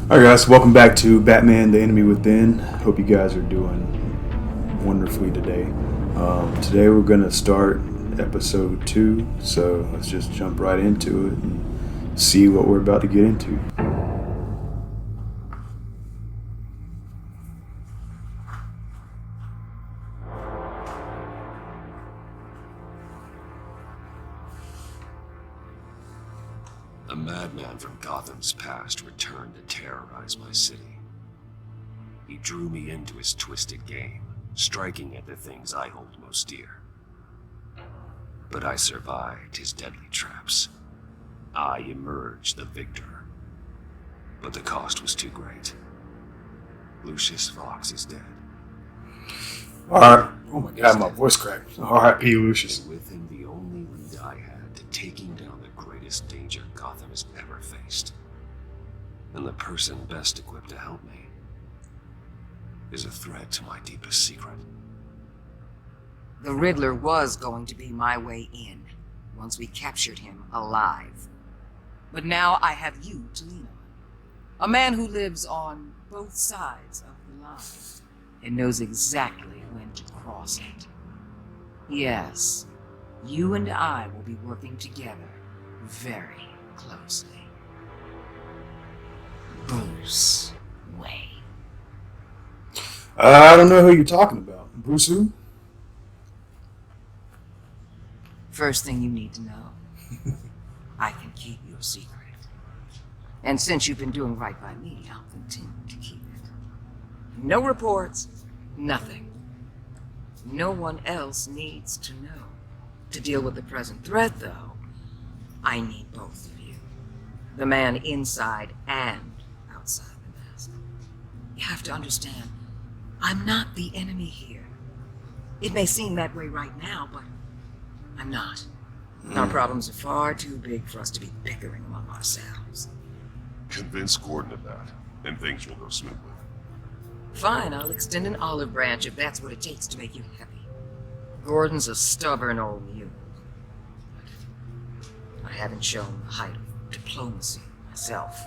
Alright guys, welcome back to Batman the Enemy Within. Hope you guys are doing wonderfully today. Today we're going to start episode 2, so let's just jump right into it and see what we're about to get into. A madman from Gotham's past returned to terrorize my city. He drew me into his twisted game, striking at the things I hold most dear. But I survived his deadly traps. I emerged the victor. But the cost was too great. Lucius Fox is dead. Alright. Oh my god, my voice cracked. R.I.P. Lucius. And with him, the only lead I had to taking down the greatest danger Gotham has ever faced. And the person best equipped to help me is a threat to my deepest secret. The Riddler was going to be my way in, once we captured him alive. But now I have you to lean on. A man who lives on both sides of the line, and knows exactly when to cross it. Yes, you and I will be working together very closely. Bruce Wayne. I don't know who you're talking about. Bruce who? First thing you need to know, I can keep your secret. And since you've been doing right by me, I'll continue to keep it. No reports, nothing. No one else needs to know. To deal with the present threat, though, I need both of you. The man inside and outside the mask. You have to understand, I'm not the enemy here. It may seem that way right now, but I'm not. Our problems are far too big for us to be bickering among ourselves. Convince Gordon of that, and things will go smoothly. Fine, I'll extend an olive branch if that's what it takes to make you happy. Gordon's a stubborn old mule. I haven't shown the height of diplomacy myself.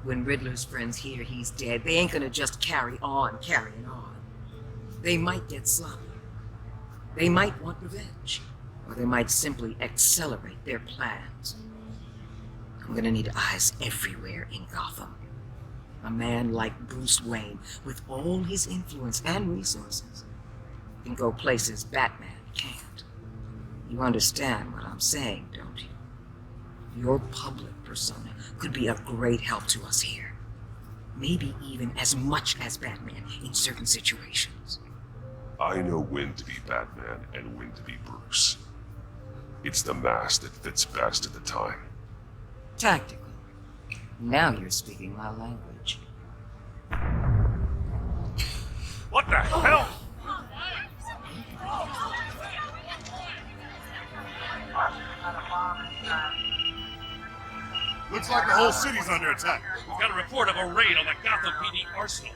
When Riddler's friends hear he's dead, they ain't gonna just carry on carrying on. They might get sloppy. They might want revenge. Or they might simply accelerate their plans. I'm gonna need eyes everywhere in Gotham. A man like Bruce Wayne, with all his influence and resources, can go places Batman can't. You understand what I'm saying, don't you? Your public persona could be of great help to us here. Maybe even as much as Batman in certain situations. I know when to be Batman and when to be Bruce. It's the mask that fits best at the time. Tactical. Now you're speaking my language. What the hell? Looks like the whole city's under attack. We've got a report of a raid on the Gotham PD arsenal.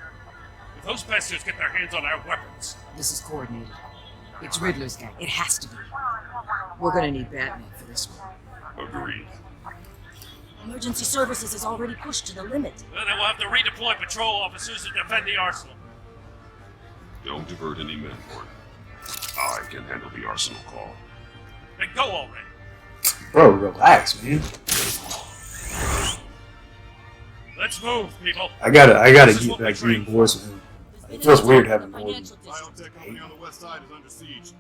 If those bastards get their hands on our weapons... This is coordinated. It's Riddler's gang. It has to be. We're gonna need Batman for this one. Agreed. Emergency services is already pushed to the limit. Then we'll have to redeploy patrol officers to defend the arsenal. Don't divert any men, Gordon. I can handle the arsenal call. Then go already. Bro, relax, man. Let's move, people. I gotta This is get what we back trained to voice with him. It feels weird having Gordon. Biotech company on the west side is under siege.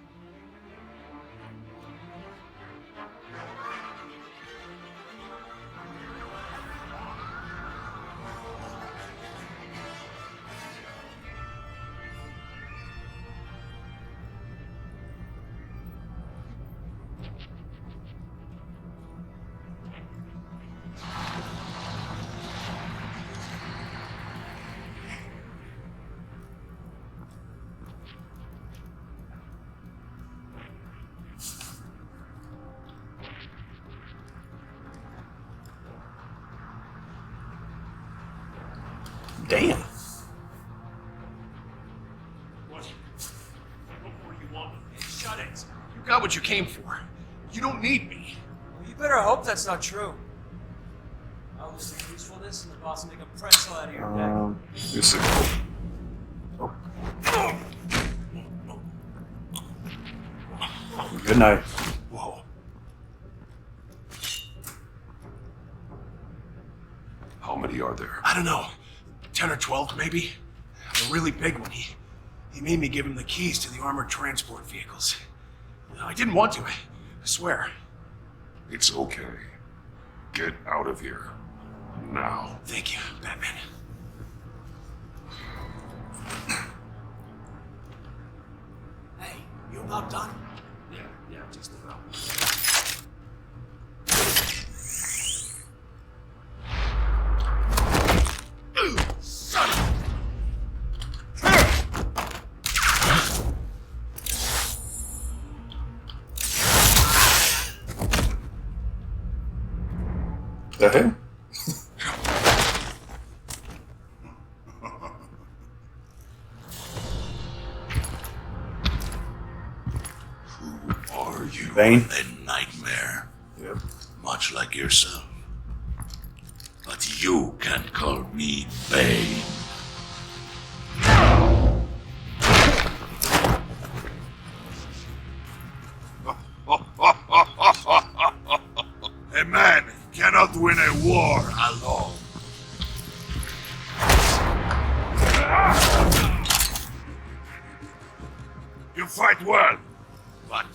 Damn. What? What more you want? Shut it. You got what you came for. You don't need me. You better hope that's not true. I was useful this and the boss will make a pretzel out of your neck. This is oh. Good night. Whoa. How many are there? I don't know. 10 or 12, maybe? A really big one. He made me give him the keys to the armored transport vehicles. I didn't want to, I swear. It's okay. Get out of here. Now. Thank you, Batman. Hey, you about done? Yeah, just about. Son of The hell? Who are you? Bane? A nightmare, Yep. much like yourself. But you can call me Bane. A man cannot win a war alone. You fight well, but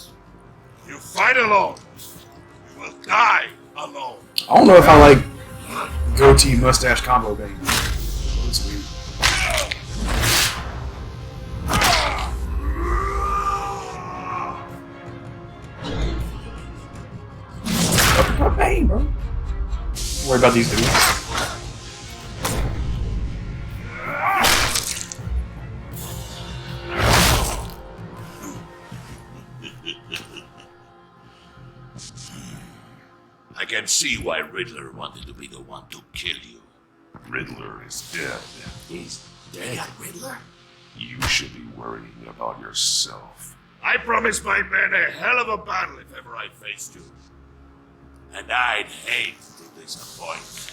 you fight alone. You will die alone. I don't know if I like goatee mustache combo Bane. It's weird. What Bane, bro? Don't worry about these dudes. I can see why Riddler wanted to be the one to kill you. Riddler is dead. He's You dead. got Riddler? You should be worrying about yourself. I promised my men a hell of a battle if ever I faced you. And I'd hate to disappoint.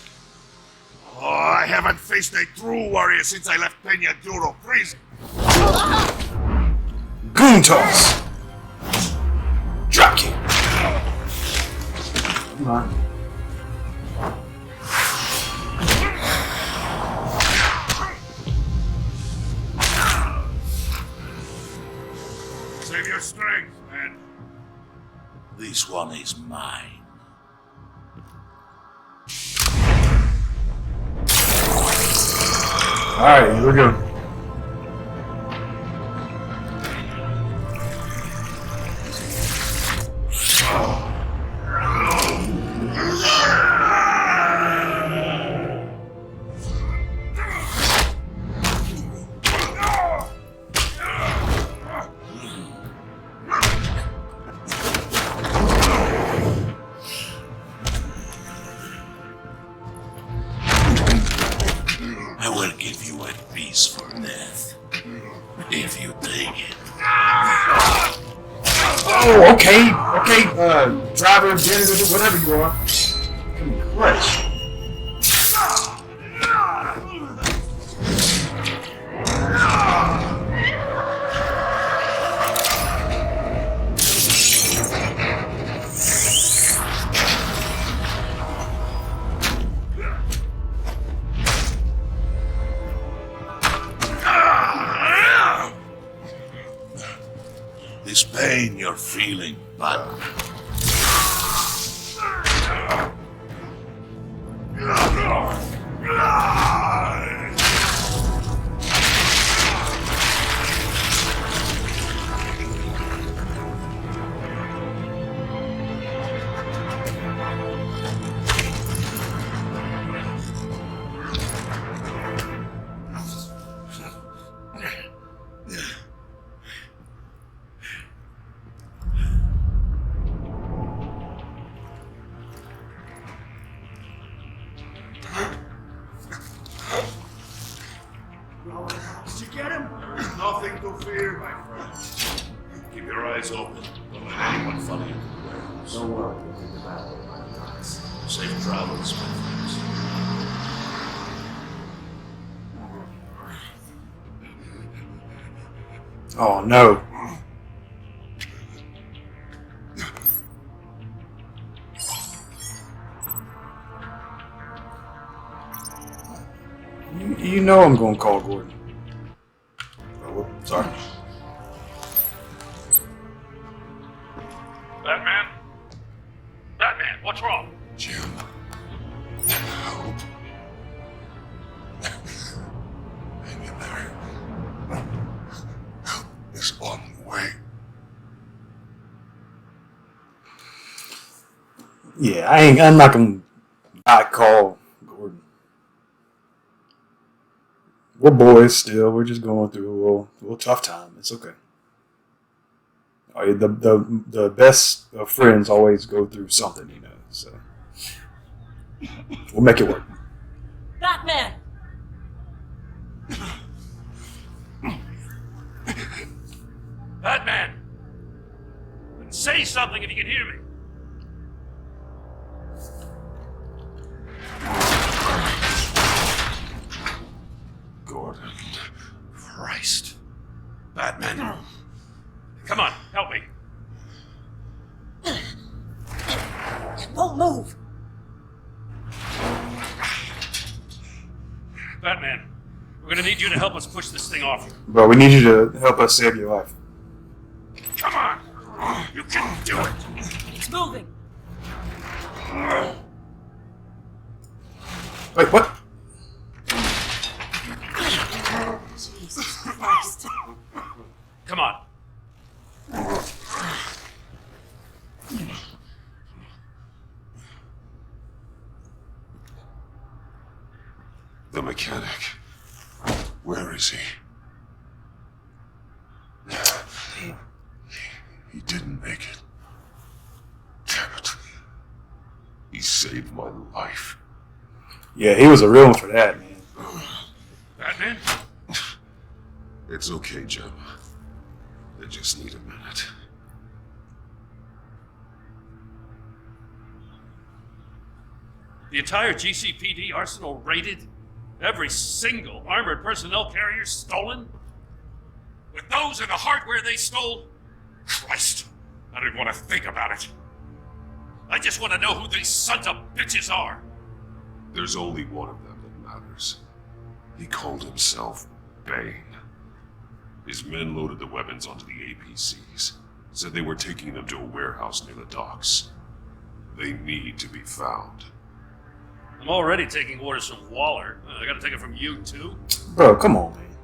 Oh, I haven't faced a true warrior since I left Peña Duro prison. Goon toss! Drop kick! Come on. Save your strength, man. This one is mine. Alright, here we go. I will give you a piece for death. If you take it. Oh, okay, driver, janitor, whatever you are. Christ. This pain you're feeling, but Did you get him? There's nothing to fear, my friend. keep your eyes open. Don't let anyone follow you to the warehouse. Don't worry, we'll be the battle of my guys. Safe travels, my friends. Oh no. You know I'm gonna call Gordon. Oh, sorry. Batman? Batman, what's wrong? Jim. Help. Hang in there. Help is on the way. Yeah, I'm not gonna not call Gordon. We're boys still. We're just going through a little tough time. It's okay. Oh, yeah, the best of friends always go through something, you know. So we'll make it work. Batman! Batman! Say something if you can hear me. Gordon. Christ. Batman. Come on, help me. It won't move! Batman, we're gonna need you to help us push this thing off. Bro, we need you to help us save your life. Come on! You can do it! It's moving! Wait, what? Jesus Christ. Come on. The mechanic. Where is he? He didn't make it. Damn it. He saved my life. Yeah, he was a real one for that, man. Batman? It's okay, Jim. I just need a minute. The entire GCPD arsenal raided? Every single armored personnel carrier stolen? With those and the hardware they stole? Christ, I don't want to think about it. I just want to know who these sons of bitches are. There's only one of them that matters. He called himself Bane. His men loaded the weapons onto the APCs. Said they were taking them to a warehouse near the docks. They need to be found. I'm already taking orders from Waller. I gotta take it from you, too? Bro, come on, man.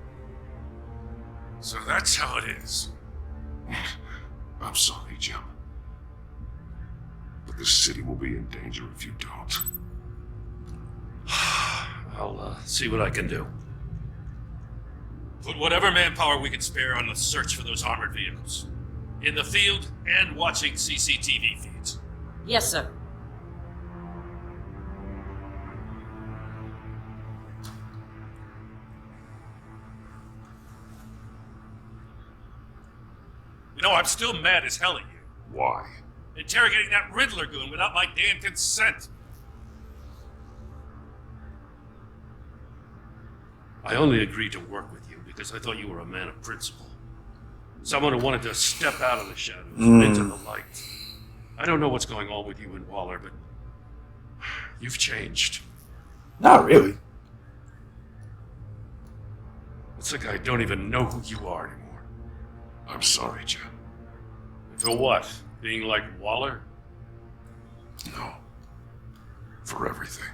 So that's how it is. I'm sorry, Jim. But the city will be in danger if you don't. I'll see what I can do. Put whatever manpower we can spare on the search for those armored vehicles. In the field and watching CCTV feeds. Yes, sir. You know, I'm still mad as hell at you. Why? Interrogating that Riddler goon without my damn consent. I only agreed to work with you because I thought you were a man of principle. Someone who wanted to step out of the shadows and into the light. I don't know what's going on with you and Waller, but you've changed. Not really. It's like I don't even know who you are anymore. I'm sorry, Jim. For what? Being like Waller? No. For everything.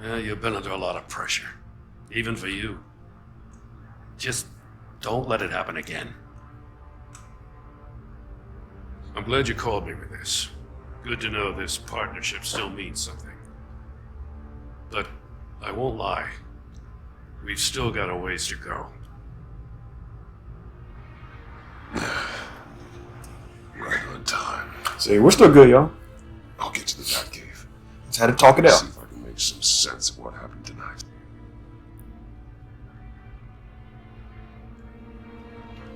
Yeah, you've been under a lot of pressure. Even for you. Just don't let it happen again. I'm glad you called me with this. Good to know this partnership still means something. But I won't lie. We've still got a ways to go. Right on time. See, we're still good, y'all. I'll get to the Batcave. Just had to talk it out. See if I can make some sense of what happened tonight.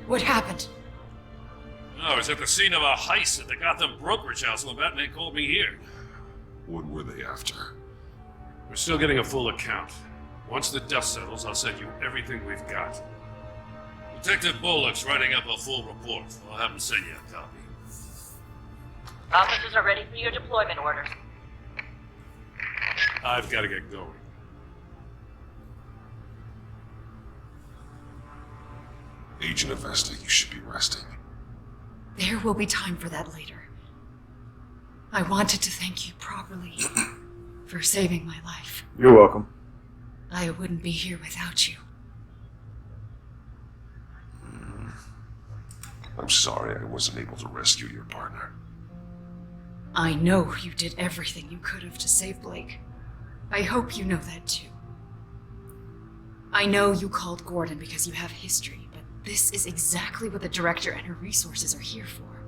What happened? I was at the scene of a heist at the Gotham brokerage house when Batman called me here. What were they after? We're still getting a full account. Once the dust settles, I'll send you everything we've got. Detective Bullock's writing up a full report. I'll have him send you a copy. Officers are ready for your deployment orders. I've got to get going. Agent Avesta, you should be resting. There will be time for that later. I wanted to thank you properly for saving my life. You're welcome. I wouldn't be here without you. I'm sorry I wasn't able to rescue your partner. I know you did everything you could have to save Blake. I hope you know that too. I know you called Gordon because you have history, but this is exactly what the director and her resources are here for.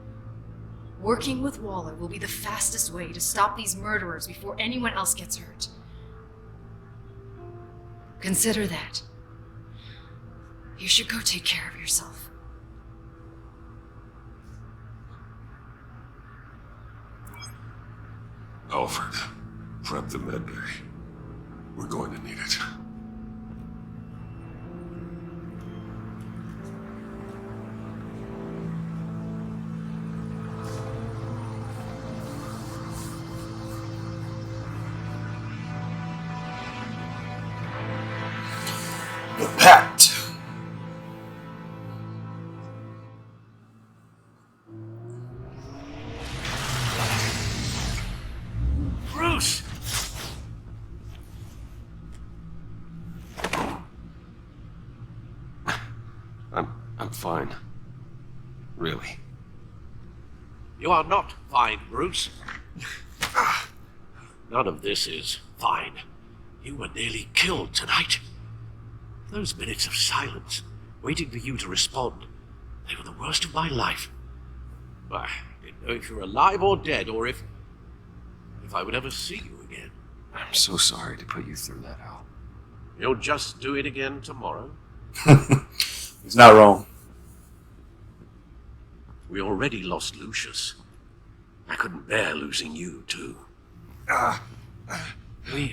Working with Waller will be the fastest way to stop these murderers before anyone else gets hurt. Consider that. You should go take care of yourself. Alfred, prep the med bay. We're going to need it. The Pact. Bruce! I'm fine. Really. You are not fine, Bruce. None of this is fine. You were nearly killed tonight. Those minutes of silence, waiting for you to respond, they were the worst of my life. I didn't know if you were alive or dead, or if I would ever see you again. I'm so sorry to put you through that, Al. You'll just do it again tomorrow. He's not wrong. We already lost Lucius. I couldn't bear losing you, too. We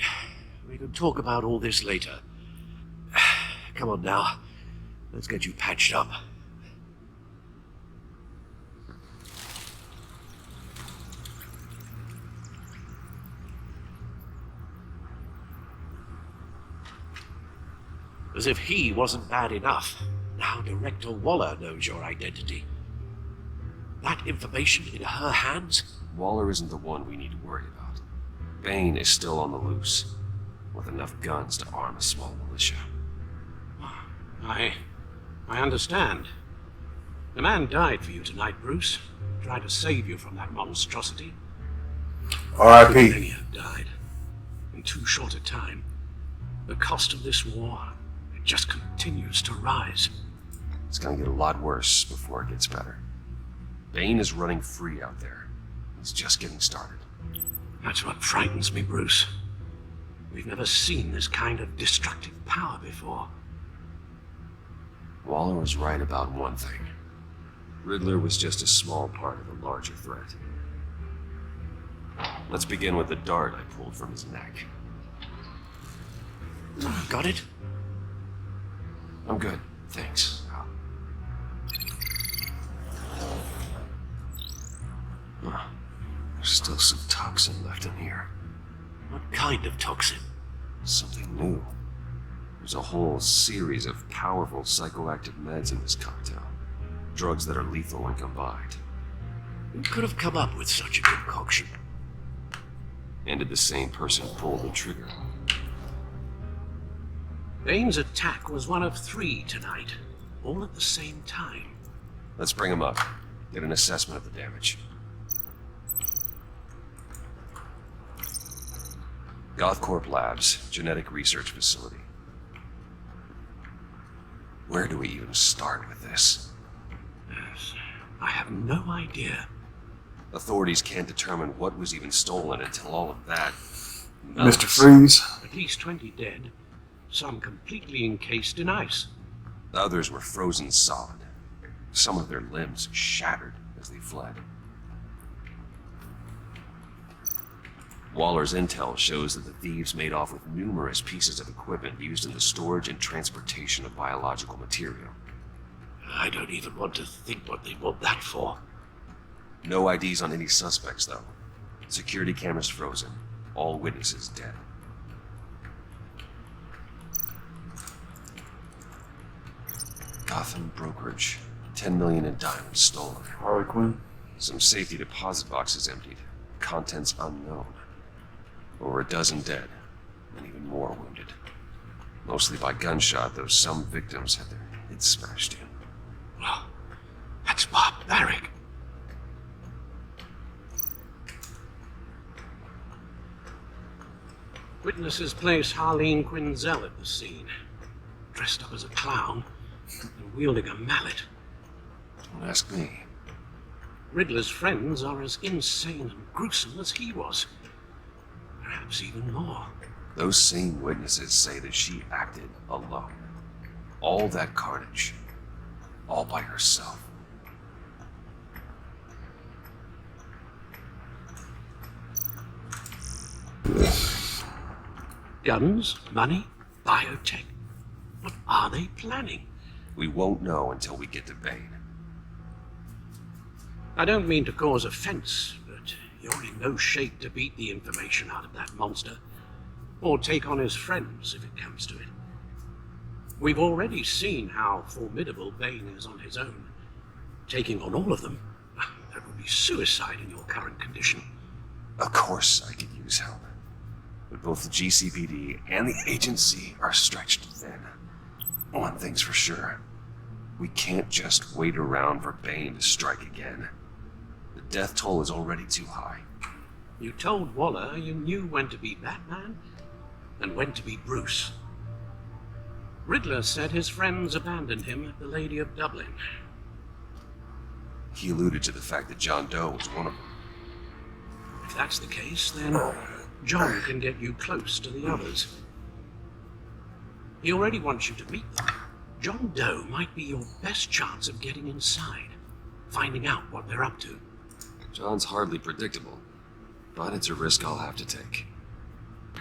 can talk about all this later. Come on now. Let's get you patched up. As if he wasn't bad enough, now Director Waller knows your identity. That information in her hands? Waller isn't the one we need to worry about. Bane is still on the loose, with enough guns to arm a small militia. I understand. The man died for you tonight, Bruce. Tried to save you from that monstrosity. R.I.P. Many have died. In too short a time. The cost of this war, it just continues to rise. It's gonna get a lot worse before it gets better. Bane is running free out there. He's just getting started. That's what frightens me, Bruce. We've never seen this kind of destructive power before. Waller was right about one thing. Riddler was just a small part of a larger threat. Let's begin with the dart I pulled from his neck. Got it? I'm good, thanks. There's still some toxin left in here. What kind of toxin? Something new. There's a whole series of powerful psychoactive meds in this cocktail. Drugs that are lethal when combined. Who could have come up with such a concoction? And did the same person pull the trigger? Bane's attack was one of 3 tonight, all at the same time. Let's bring him up. Get an assessment of the damage. Gothcorp Labs, genetic research facility. Where do we even start with this? Yes, I have no idea. Authorities can't determine what was even stolen until all of that. Mr. Freeze. At least 20 dead, some completely encased in ice. Others were frozen solid. Some of their limbs shattered as they fled. Waller's intel shows that the thieves made off with numerous pieces of equipment used in the storage and transportation of biological material. I don't even want to think what they want that for. No IDs on any suspects, though. Security cameras frozen. All witnesses dead. Gotham brokerage. 10 million in diamonds stolen. Harley Quinn. Some safety deposit boxes emptied. Contents unknown. Over a dozen dead, and even more wounded. Mostly by gunshot, though some victims had their heads smashed in. Well, that's barbaric. Witnesses place Harleen Quinzel at the scene, dressed up as a clown and wielding a mallet. Don't ask me. Riddler's friends are as insane and gruesome as he was. Perhaps even more. Those same witnesses say that she acted alone. All that carnage. All by herself. Guns, money, biotech. What are they planning? We won't know until we get to Bane. I don't mean to cause offense, but you're in no shape to beat the information out of that monster, or take on his friends if it comes to it. We've already seen how formidable Bane is on his own. Taking on all of them, that would be suicide in your current condition. Of course I could use help. But both the GCPD and the agency are stretched thin. One thing's for sure. We can't just wait around for Bane to strike again. The death toll is already too high. You told Waller you knew when to be Batman and when to be Bruce. Riddler said his friends abandoned him at the Lady of Dublin. He alluded to the fact that John Doe was one of them. If that's the case, then John can get you close to the others. He already wants you to meet them. John Doe might be your best chance of getting inside, finding out what they're up to. John's hardly predictable, but it's a risk I'll have to take.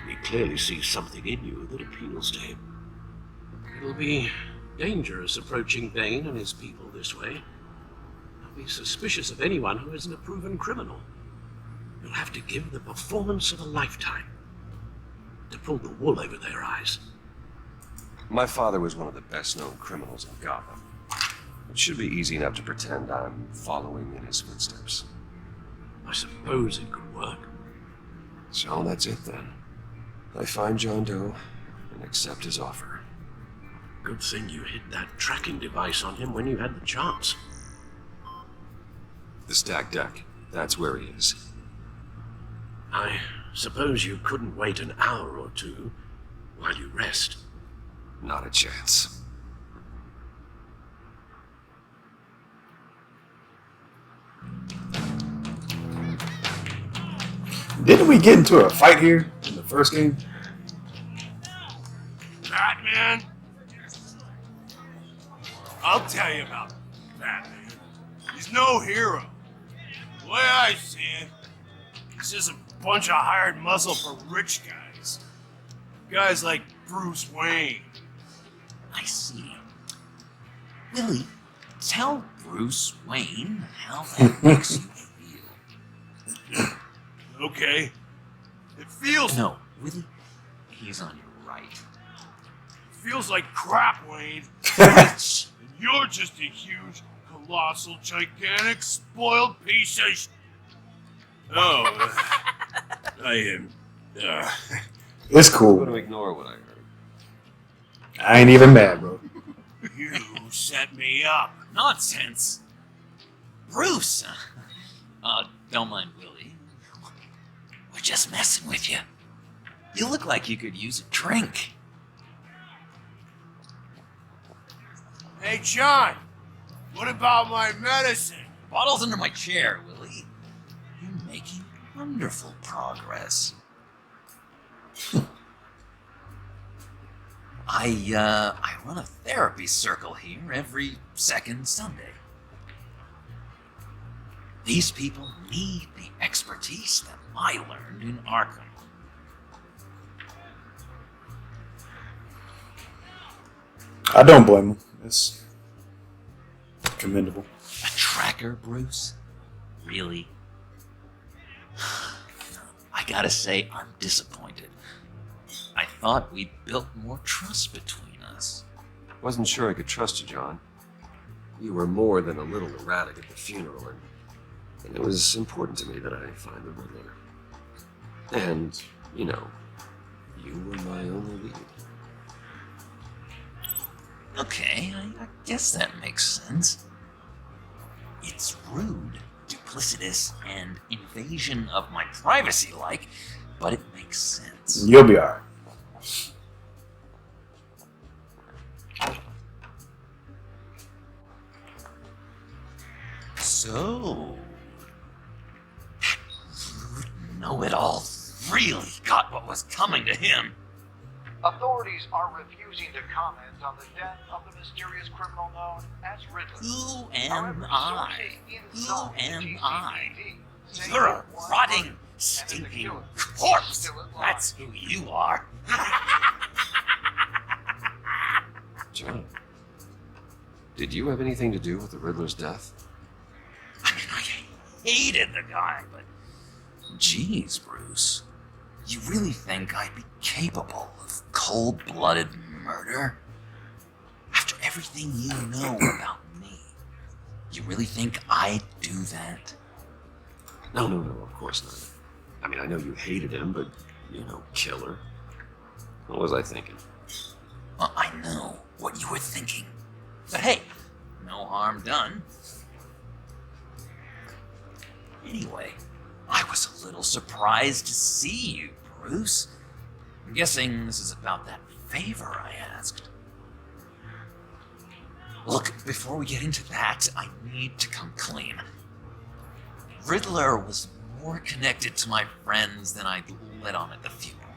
He clearly sees something in you that appeals to him. It'll be dangerous approaching Bane and his people this way. I'll be suspicious of anyone who isn't a proven criminal. You'll have to give the performance of a lifetime to pull the wool over their eyes. My father was one of the best-known criminals in Gotham. It should be easy enough to pretend I'm following in his footsteps. I suppose it could work. So that's it then. I find John Doe and accept his offer. Good thing you hid that tracking device on him when you had the chance. The stacked deck. That's where he is. I suppose you couldn't wait an hour or two while you rest. Not a chance. Didn't we get into a fight here in the first game? Batman? I'll tell you about Batman. He's no hero. The way I see it, he's just a bunch of hired muscle for rich guys. Guys like Bruce Wayne. I see. Willie, tell Bruce Wayne how that makes you feel. Okay. It feels... No, Willie, he's on your right. It feels like crap, Wayne. And you're just a huge, colossal, gigantic, spoiled piece of Oh, I am... It's I'm cool. going to ignore what I heard. I ain't even mad, bro. You set me up. Nonsense. Bruce! Don't mind Willie. We're just messing with you. You look like you could use a drink. Hey, John. What about my medicine? Bottle's under my chair, Willie. You're making wonderful progress. I run a therapy circle here every second Sunday. These people need the expertise that I learned in Arkham. I don't blame him. Commendable. A tracker, Bruce? Really? I gotta say, I'm disappointed. I thought we'd built more trust between us. Wasn't sure I could trust you, John. You were more than a little erratic at the funeral, and it was important to me that I find the Riddler. And, you know, you were my only lead. Okay, I guess that makes sense. It's rude, duplicitous, and invasion of my privacy-like, but it makes sense. You'll be alright. So, rude know-it-all really got what was coming to him. Authorities are refusing to comment on the death of the mysterious criminal known as Riddler. Who However, am I? sources Who inside the am I? GCPD say You're a that one rotting, person and the stinking killer corpse. is still alive. That's who you are. John, did you have anything to do with the Riddler's death? I mean, I hated the guy, but geez, Bruce, you really think I'd be capable of cold-blooded murder? After everything you know about me, you really think I'd do that? No, of course not. I mean, I know you hated him, but, you know, killer. What was I thinking? Well, I know what you were thinking. But hey, no harm done. Anyway, I was a little surprised to see you, Bruce. I'm guessing this is about that favor I asked. Look, before we get into that, I need to come clean. Riddler was more connected to my friends than I'd let on at the funeral.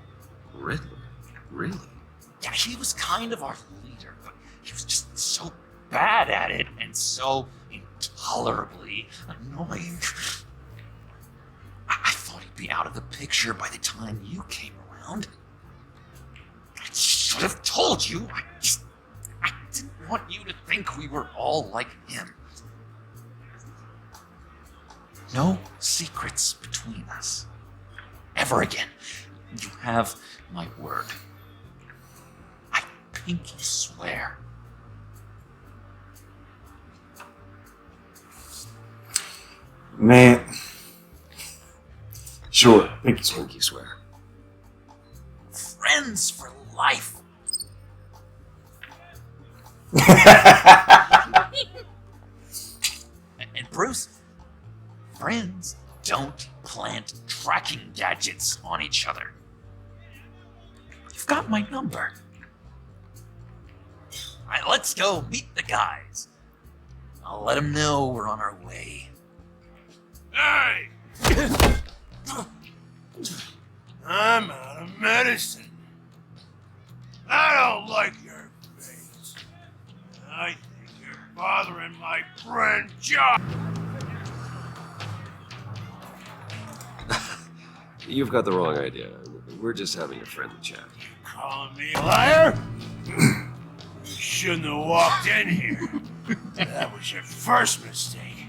Riddler? Really? Yeah, he was kind of our leader, but he was just so bad at it and so intolerably annoying. I thought he'd be out of the picture by the time you came around. I should have told you. I didn't want you to think we were all like him. No secrets between us. Ever again. You have my word. I pinky swear. Man. Sure, pinky swear. Pinky swear. Friends for life. And Bruce, friends don't plant tracking gadgets on each other. You've got my number. All right, let's go meet the guys. I'll let them know we're on our way. Hey! I'm out of medicine. I don't like your face. I think you're bothering my friend John. You've got the wrong idea. We're just having a friendly chat. Calling me a liar? You shouldn't have walked in here. That was your first mistake.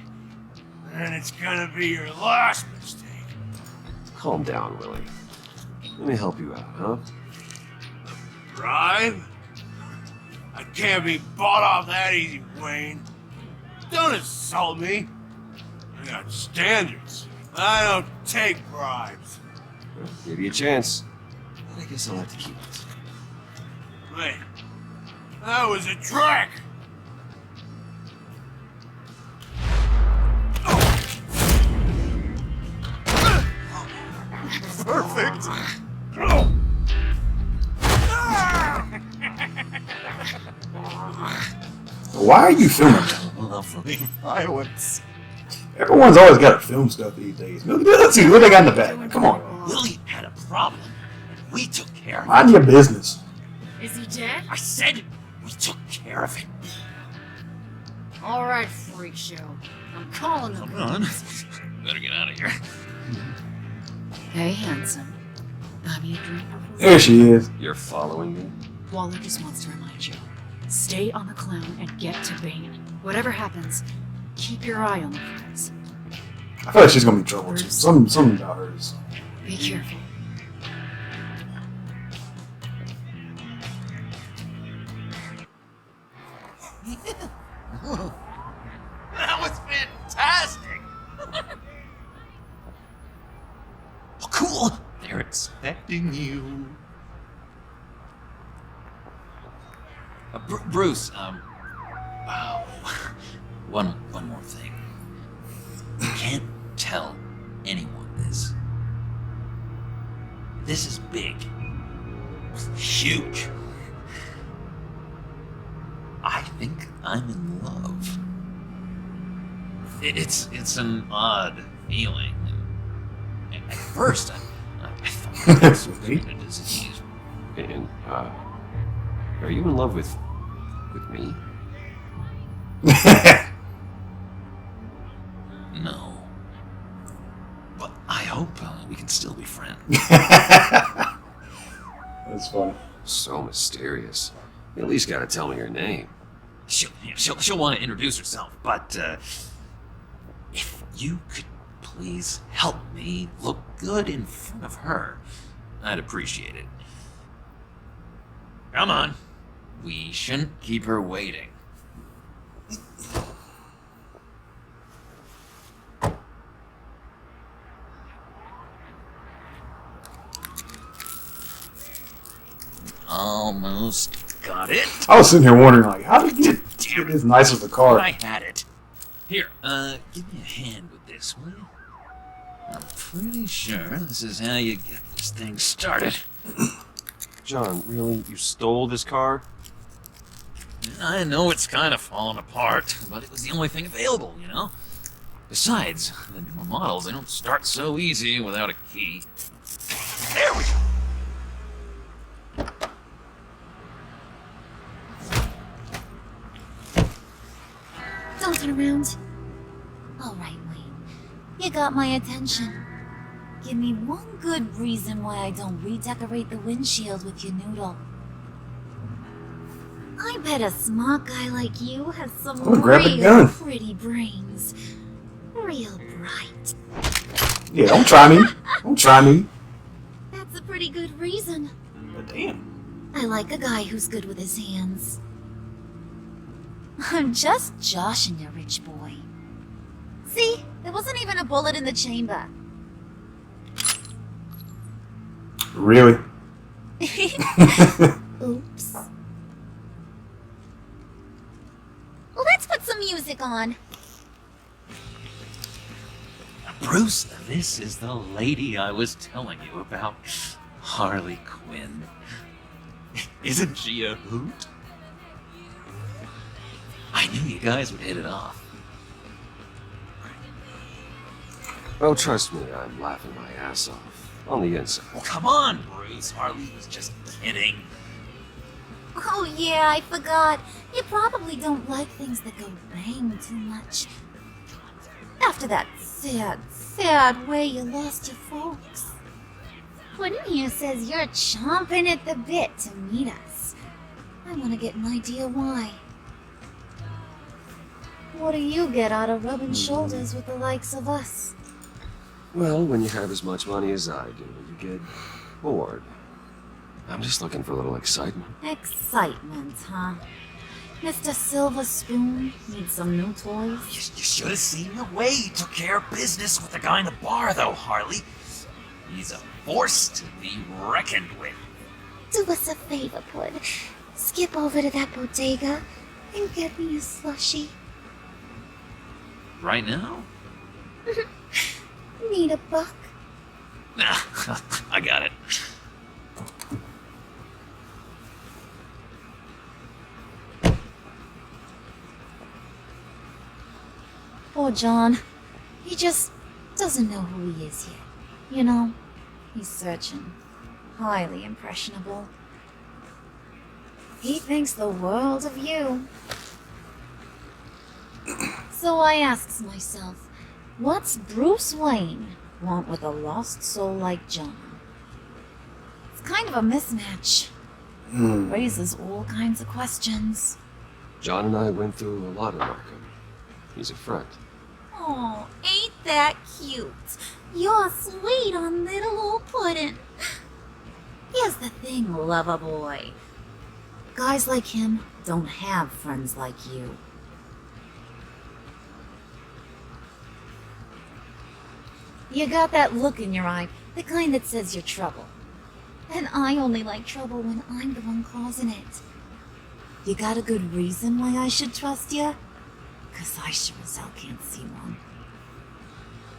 And it's gonna be your last mistake. Calm down, Willie. Let me help you out, huh? Bribe? I can't be bought off that easy, Wayne. Don't insult me. I got standards. I don't take bribes. Well, give you a chance. But I guess I'll have to keep it. Wait, that was a trick. Perfect. Why are you filming? Lovely. Violence. Everyone's always got to film stuff these days. Let's see what they got in the bag. Come on. Willie had a problem. We took care of it. Mind your business. Is he dead? I said we took care of it. All right, freak show. I'm calling the Come on. Better get out of here. Hey, handsome. Buy me a drink. There she is. You're following me? Waller just wants to remind you. Stay on the clown and get to Bane. Whatever happens, keep your eye on the prize. I feel like she's gonna be in trouble too. Something about her is. Be careful. That was fantastic! Oh, cool! They're expecting you. Bruce, wow. One more thing. You can't tell anyone this. This is big. Huge. I think I'm in love. It's an odd feeling. At first, I thought it was a disease. And, are you in love with me? No. But I hope we can still be friends. That's funny. So mysterious. You at least gotta tell me your name. She'll want to introduce herself, but if you could please help me look good in front of her, I'd appreciate it. Come on. We shouldn't keep her waiting. Almost got it. I was sitting here wondering, like, how did you get this nice of a car? I had it. Here, give me a hand with this, will you? I'm pretty sure this is how you get this thing started. John, really? You stole this car? I know it's kind of falling apart, but it was the only thing available, you know? Besides, the newer models, they don't start so easy without a key. There we go! Don't turn around. All right, Wayne. You got my attention. Give me one good reason why I don't redecorate the windshield with your noodle. I bet a smart guy like you has some grab a real gun. pretty brains. Real bright. Yeah, don't try me. Don't try me. That's a pretty good reason. But damn. I like a guy who's good with his hands. I'm just joshing you, rich boy. See? There wasn't even a bullet in the chamber. Really? Oops. Let's put some music on. Bruce, this is the lady I was telling you about. Harley Quinn. Isn't she a hoot? I knew you guys would hit it off. Oh, trust me, I'm laughing my ass off. On the inside. Well, come on, Bruce. Harley was just kidding. Oh yeah, I forgot. You probably don't like things that go bang too much. After that sad way you lost your folks. Quinn here says you're chomping at the bit to meet us. I want to get an idea why. What do you get out of rubbing shoulders with the likes of us? Well, when you have as much money as I do, you get bored. I'm just looking for a little excitement. Excitement, huh? Mr. Silver Spoon needs some new toys? You should have seen the way he took care of business with the guy in the bar, though, Harley. He's a force to be reckoned with. Do us a favor, Pud. Skip over to that bodega and get me a slushie. Right now? Need a buck? I got it. Poor John. He just doesn't know who he is yet. You know, he's searching. Highly impressionable. He thinks the world of you. So I asks myself, what's Bruce Wayne want with a lost soul like John? It's kind of a mismatch. Raises all kinds of questions. John and I went through a lot in Arkham. He's a friend. Oh, ain't that cute? You're sweet on little old Puddin'. Here's the thing, lover boy. Guys like him don't have friends like you. You got that look in your eye, the kind that says you're trouble. And I only like trouble when I'm the one causing it. You got a good reason why I should trust you? 'Cause I sure as hell can't see one.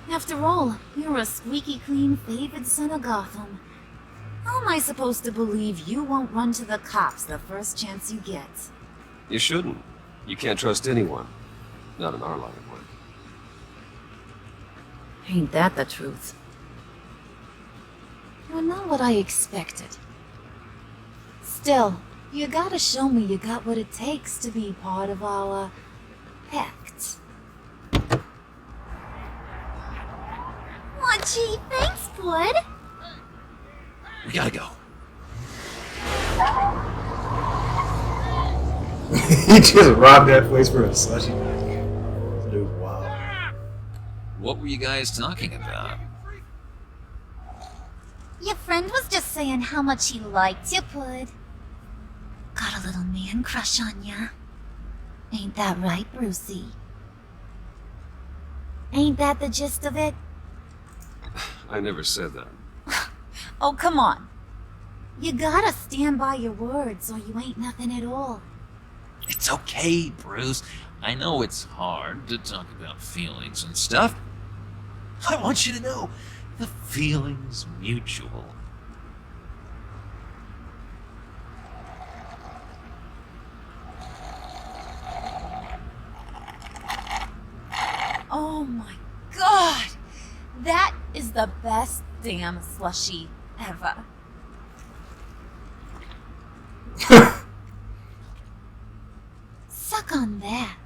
After all, you're a squeaky clean favored son of Gotham. How am I supposed to believe you won't run to the cops the first chance you get? You shouldn't. You can't trust anyone. Not in our line of work. Ain't that the truth? You're not what I expected. Still, you gotta show me you got what it takes to be part of our pact. Aw, gee, thanks, Bud. We gotta go. He just robbed that place for a slushy. Dude, wow. What were you guys talking about? Your friend was just saying how much he liked you, Bud. Got a little man crush on ya. Ain't that right, Brucey? Ain't that the gist of it? I never said that. Oh, come on. You gotta stand by your words or you ain't nothing at all. It's okay, Bruce. I know it's hard to talk about feelings and stuff. I want you to know the feeling's mutual. Oh my god! That is the best damn slushy ever. Suck on that.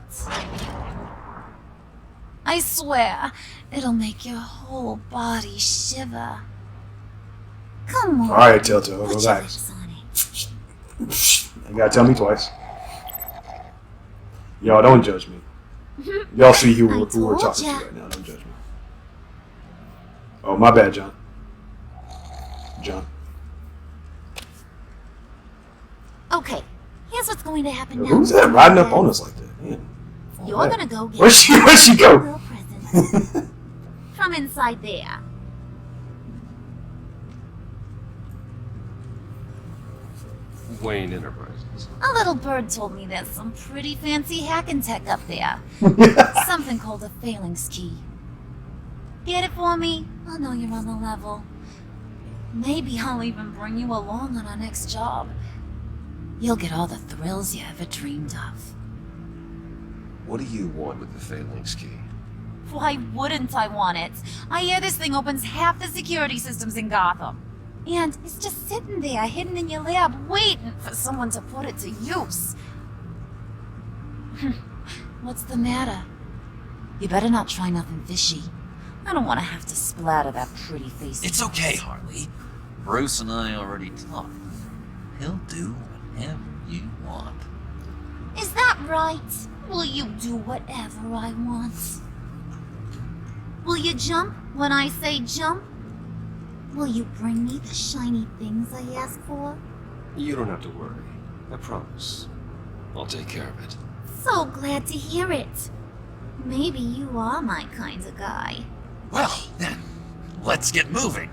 I swear, it'll make your whole body shiver. Come on. Alright, Telltale, put your relax. lips on it. You gotta tell me twice. Y'all don't judge me. Y'all see who we're told talking ya. to right now. Don't judge me. Oh, my bad, John. John. Okay, here's what's going to happen now. Who's that riding up on us like that? Man. You're All gonna go get Where'd she go? a little present from inside there. Wayne Enterprises. A little bird told me there's some pretty fancy hacking tech up there. Something called a phalanx key. Get it for me? I'll know you're on the level. Maybe I'll even bring you along on our next job. You'll get all the thrills you ever dreamed of. What do you want with the phalanx key? Why wouldn't I want it? I hear this thing opens half the security systems in Gotham. And it's just sitting there, hidden in your lab, waiting for someone to put it to use. What's the matter? You better not try nothing fishy. I don't want to have to splatter that pretty face. It's okay, Harley. Bruce and I already talked. He'll do whatever you want. Is that right? Will you do whatever I want? Will you jump when I say jump? Will you bring me the shiny things I ask for? You don't have to worry. I promise. I'll take care of it. So glad to hear it. Maybe you are my kind of guy. Well, then, let's get moving.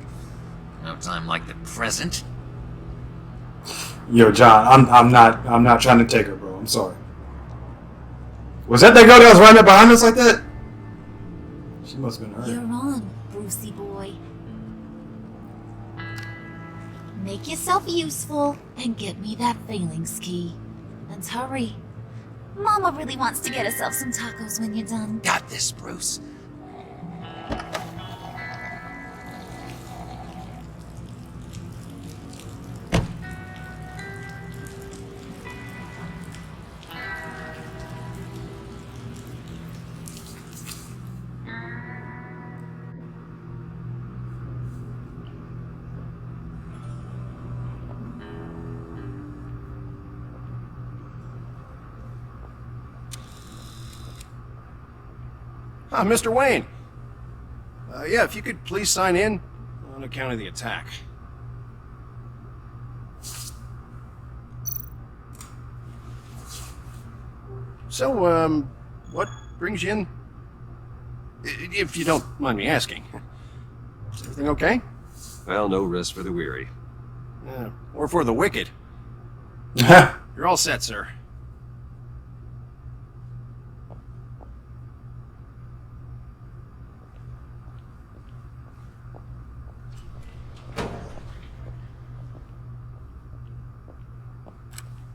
No time like the present. Yo, John, I'm not trying to take her, bro. I'm sorry. Was that girl that was right up behind us like that? She must have been her. You're on, Brucey boy. Make yourself useful and get me that phalanx key. And hurry. Mama really wants to get herself some tacos when you're done. Got this, Bruce. Mr. Wayne. Yeah, if you could please sign in on account of the attack. So, what brings you in? If you don't mind me asking. Is everything okay? Well, no rest for the weary. Or for the wicked. You're all set, sir.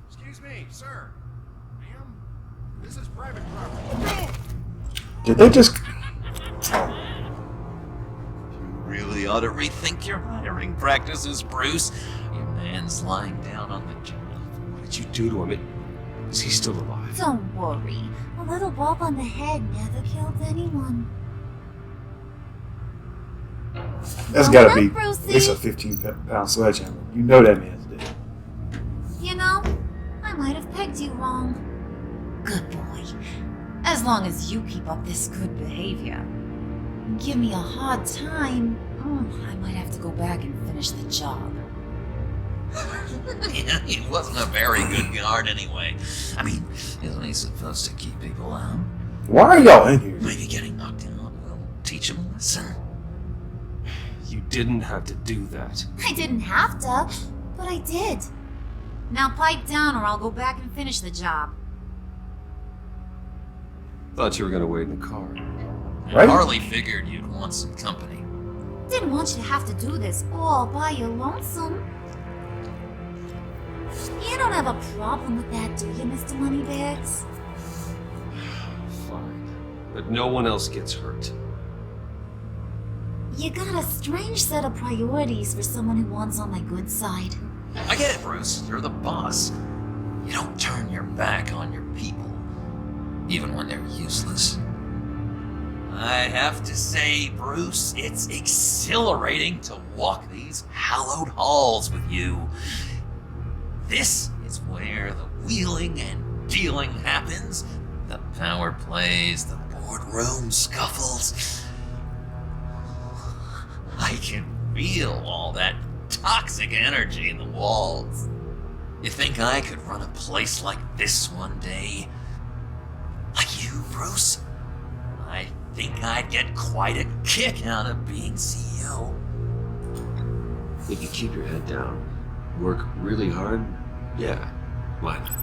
Excuse me, sir. Ma'am, this is private property. Did they just... Really ought to rethink your hiring practices, Bruce. Your man's lying down on the job. What did you do to him? Is he still alive? Don't worry. A little bump on the head never killed anyone. That's gotta be Come on, at least a 15-pound sledgehammer. You know that man's dead. You know, I might have pegged you wrong. Good boy. As long as you keep up this good behavior. Give me a hard time, I might have to go back and finish the job. Yeah, he wasn't a very good guard anyway. I mean, isn't he supposed to keep people out? Why are y'all in here? Maybe getting knocked out will teach him a lesson. You didn't have to do that. I didn't have to, but I did. Now pipe down or I'll go back and finish the job. Thought you were gonna wait in the car. Right? Harley figured you'd want some company. Didn't want you to have to do this all by your lonesome. You don't have a problem with that, do you, Mr. Moneybags? Fine. But no one else gets hurt. You got a strange set of priorities for someone who wants on my good side. I get it, Bruce. You're the boss. You don't turn your back on your people, even when they're useless. I have to say, Bruce, it's exhilarating to walk these hallowed halls with you. This is where the wheeling and dealing happens, the power plays, the boardroom scuffles. I can feel all that toxic energy in the walls. You think I could run a place like this one day? Like you, Bruce? I think I'd get quite a kick out of being CEO. If you keep your head down, work really hard, yeah, why not?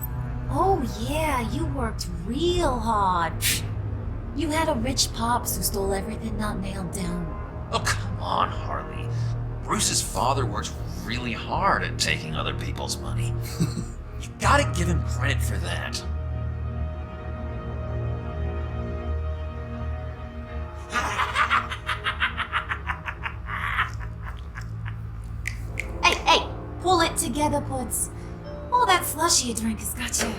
Oh yeah, you worked real hard. You had a rich pops who stole everything not nailed down. Oh, come on, Harley. Bruce's father worked really hard at taking other people's money. You gotta give him credit for that. Hey, pull it together, Puds. All that slushy you drink has got you.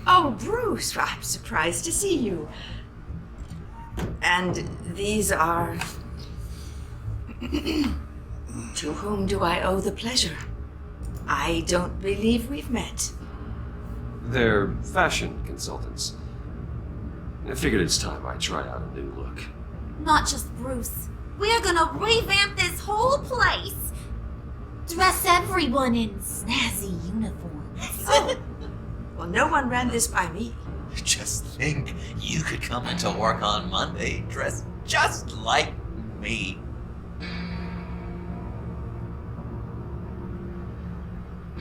Oh, Bruce, I'm surprised to see you. And these are... To whom do I owe the pleasure? I don't believe we've met. They're fashion consultants. I figured it's time I tried out a new look. Not just Bruce. We're gonna revamp this whole place. Dress everyone in snazzy uniforms. Oh, well, no one ran this by me. Just think, you could come into work on Monday dressed just like me.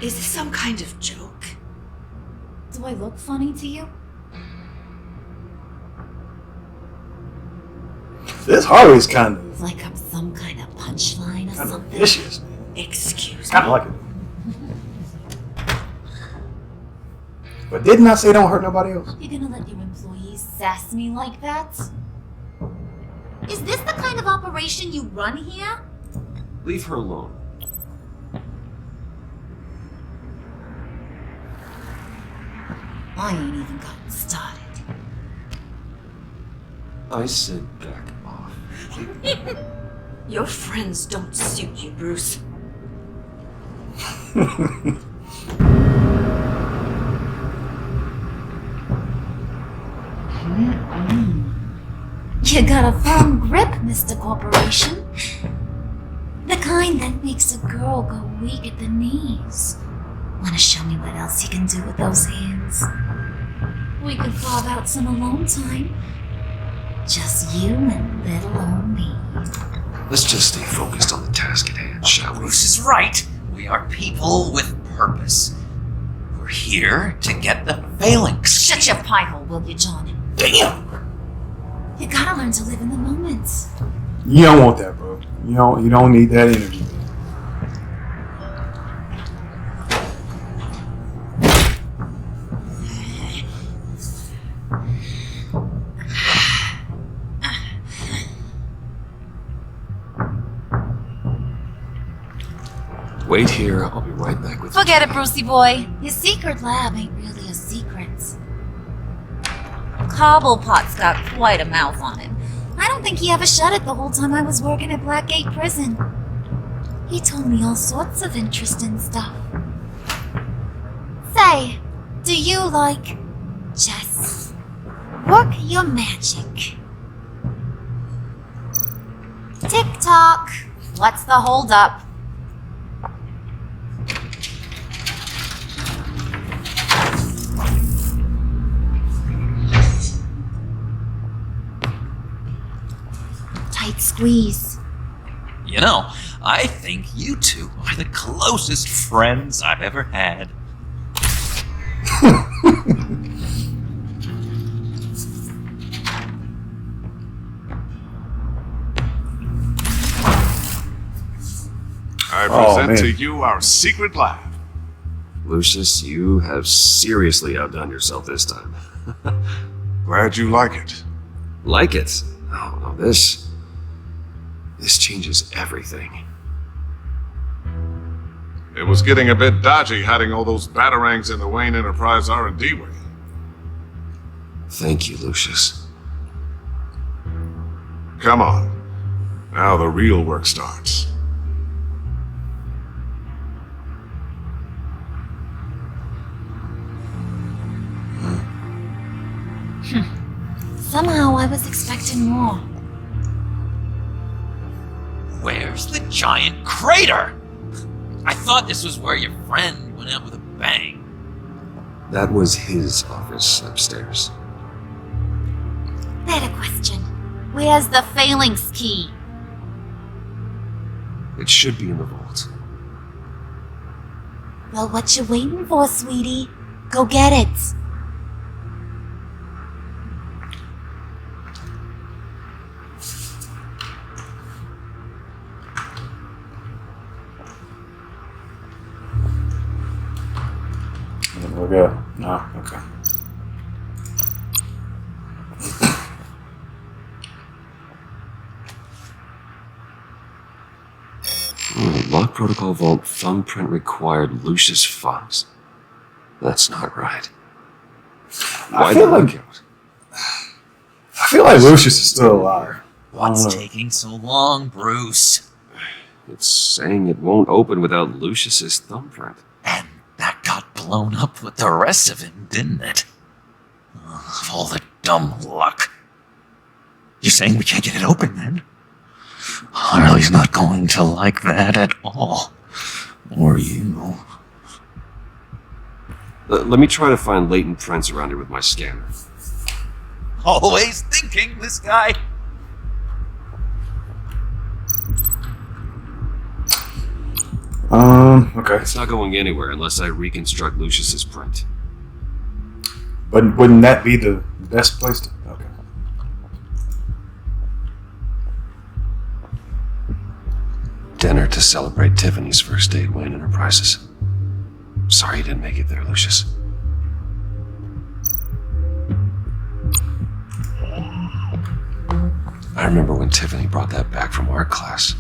Is this some kind of joke? Do I look funny to you? This Harley's kind of Like I'm some kind of punchline or something? vicious, man. Excuse Kind me. of like it. But didn't I say don't hurt nobody else? You're gonna let your employees sass me like that? Is this the kind of operation you run here? Leave her alone. I ain't even gotten started. I said back off. Your friends don't suit you, Bruce. You got a firm grip, Mr. Corporation. The kind that makes a girl go weak at the knees. Wanna show me what else you can do with those hands? We could carve out some alone time. Just you and little old me. Let's just stay focused on the task at hand, shall we? Bruce is right. We are people with purpose. We're here to get the phalanx. Shut your pie hole, will you, John? Damn! You gotta learn to live in the moment. You don't want that, bro. You don't need that energy. Wait here, I'll be right back with you. Forget it, Brucey boy. Your secret lab ain't really a secret. Cobblepot's got quite a mouth on him. I don't think he ever shut it the whole time I was working at Blackgate Prison. He told me all sorts of interesting stuff. Say, do you like chess? Work your magic. Tick-tock. What's the holdup? Tight squeeze. You know, I think you two are the closest friends I've ever had. I present to you our secret lab. Lucius, you have seriously outdone yourself this time. Glad you like it. Like it? Oh, no, this changes everything. It was getting a bit dodgy hiding all those batarangs in the Wayne Enterprise R&D wing. Thank you, Lucius. Come on. Now the real work starts. Somehow I was expecting more. Where's the giant crater? I thought this was where your friend went out with a bang. That was his office upstairs. Better question. Where's the phalanx key? It should be in the vault. Well, what you waiting for, sweetie? Go get it. Look up. No, okay. Lock protocol vault thumbprint required Lucius funds. That's not right. Why did I count? I feel like Lucius is still alive. What's taking so long, Bruce? It's saying it won't open without Lucius's thumbprint. And that got blown up with the rest of him, didn't it? Of all the dumb luck. You're saying we can't get it open, then? Harley's not going to like that at all. Or you. Let me try to find latent prints around here with my scanner. Always thinking, this guy. Okay. It's not going anywhere unless I reconstruct Lucius's print. But wouldn't that be the best place to... Okay. Dinner to celebrate Tiffany's first day at Wayne Enterprises. Sorry you didn't make it there, Lucius. I remember when Tiffany brought that back from art class.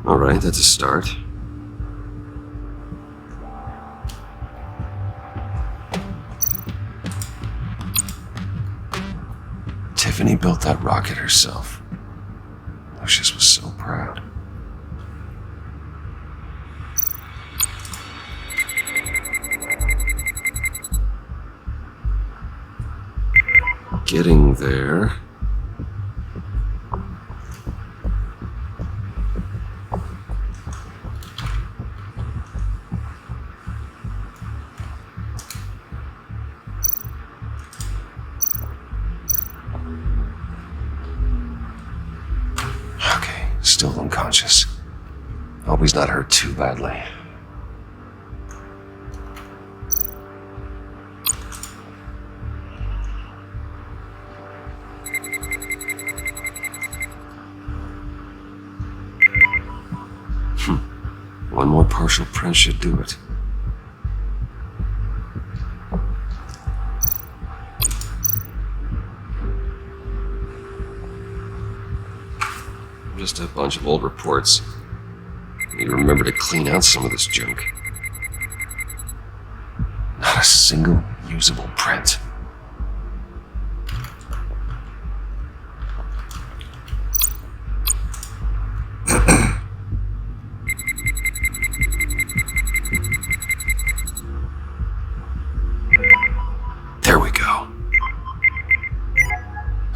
All right, that's a start. Tiffany built that rocket herself. Lucius was so proud. Getting there. Okay, still unconscious. Hope he's not hurt too badly. One more partial print should do it. Just a bunch of old reports. Need to remember to clean out some of this junk. Not a single usable print. There we go.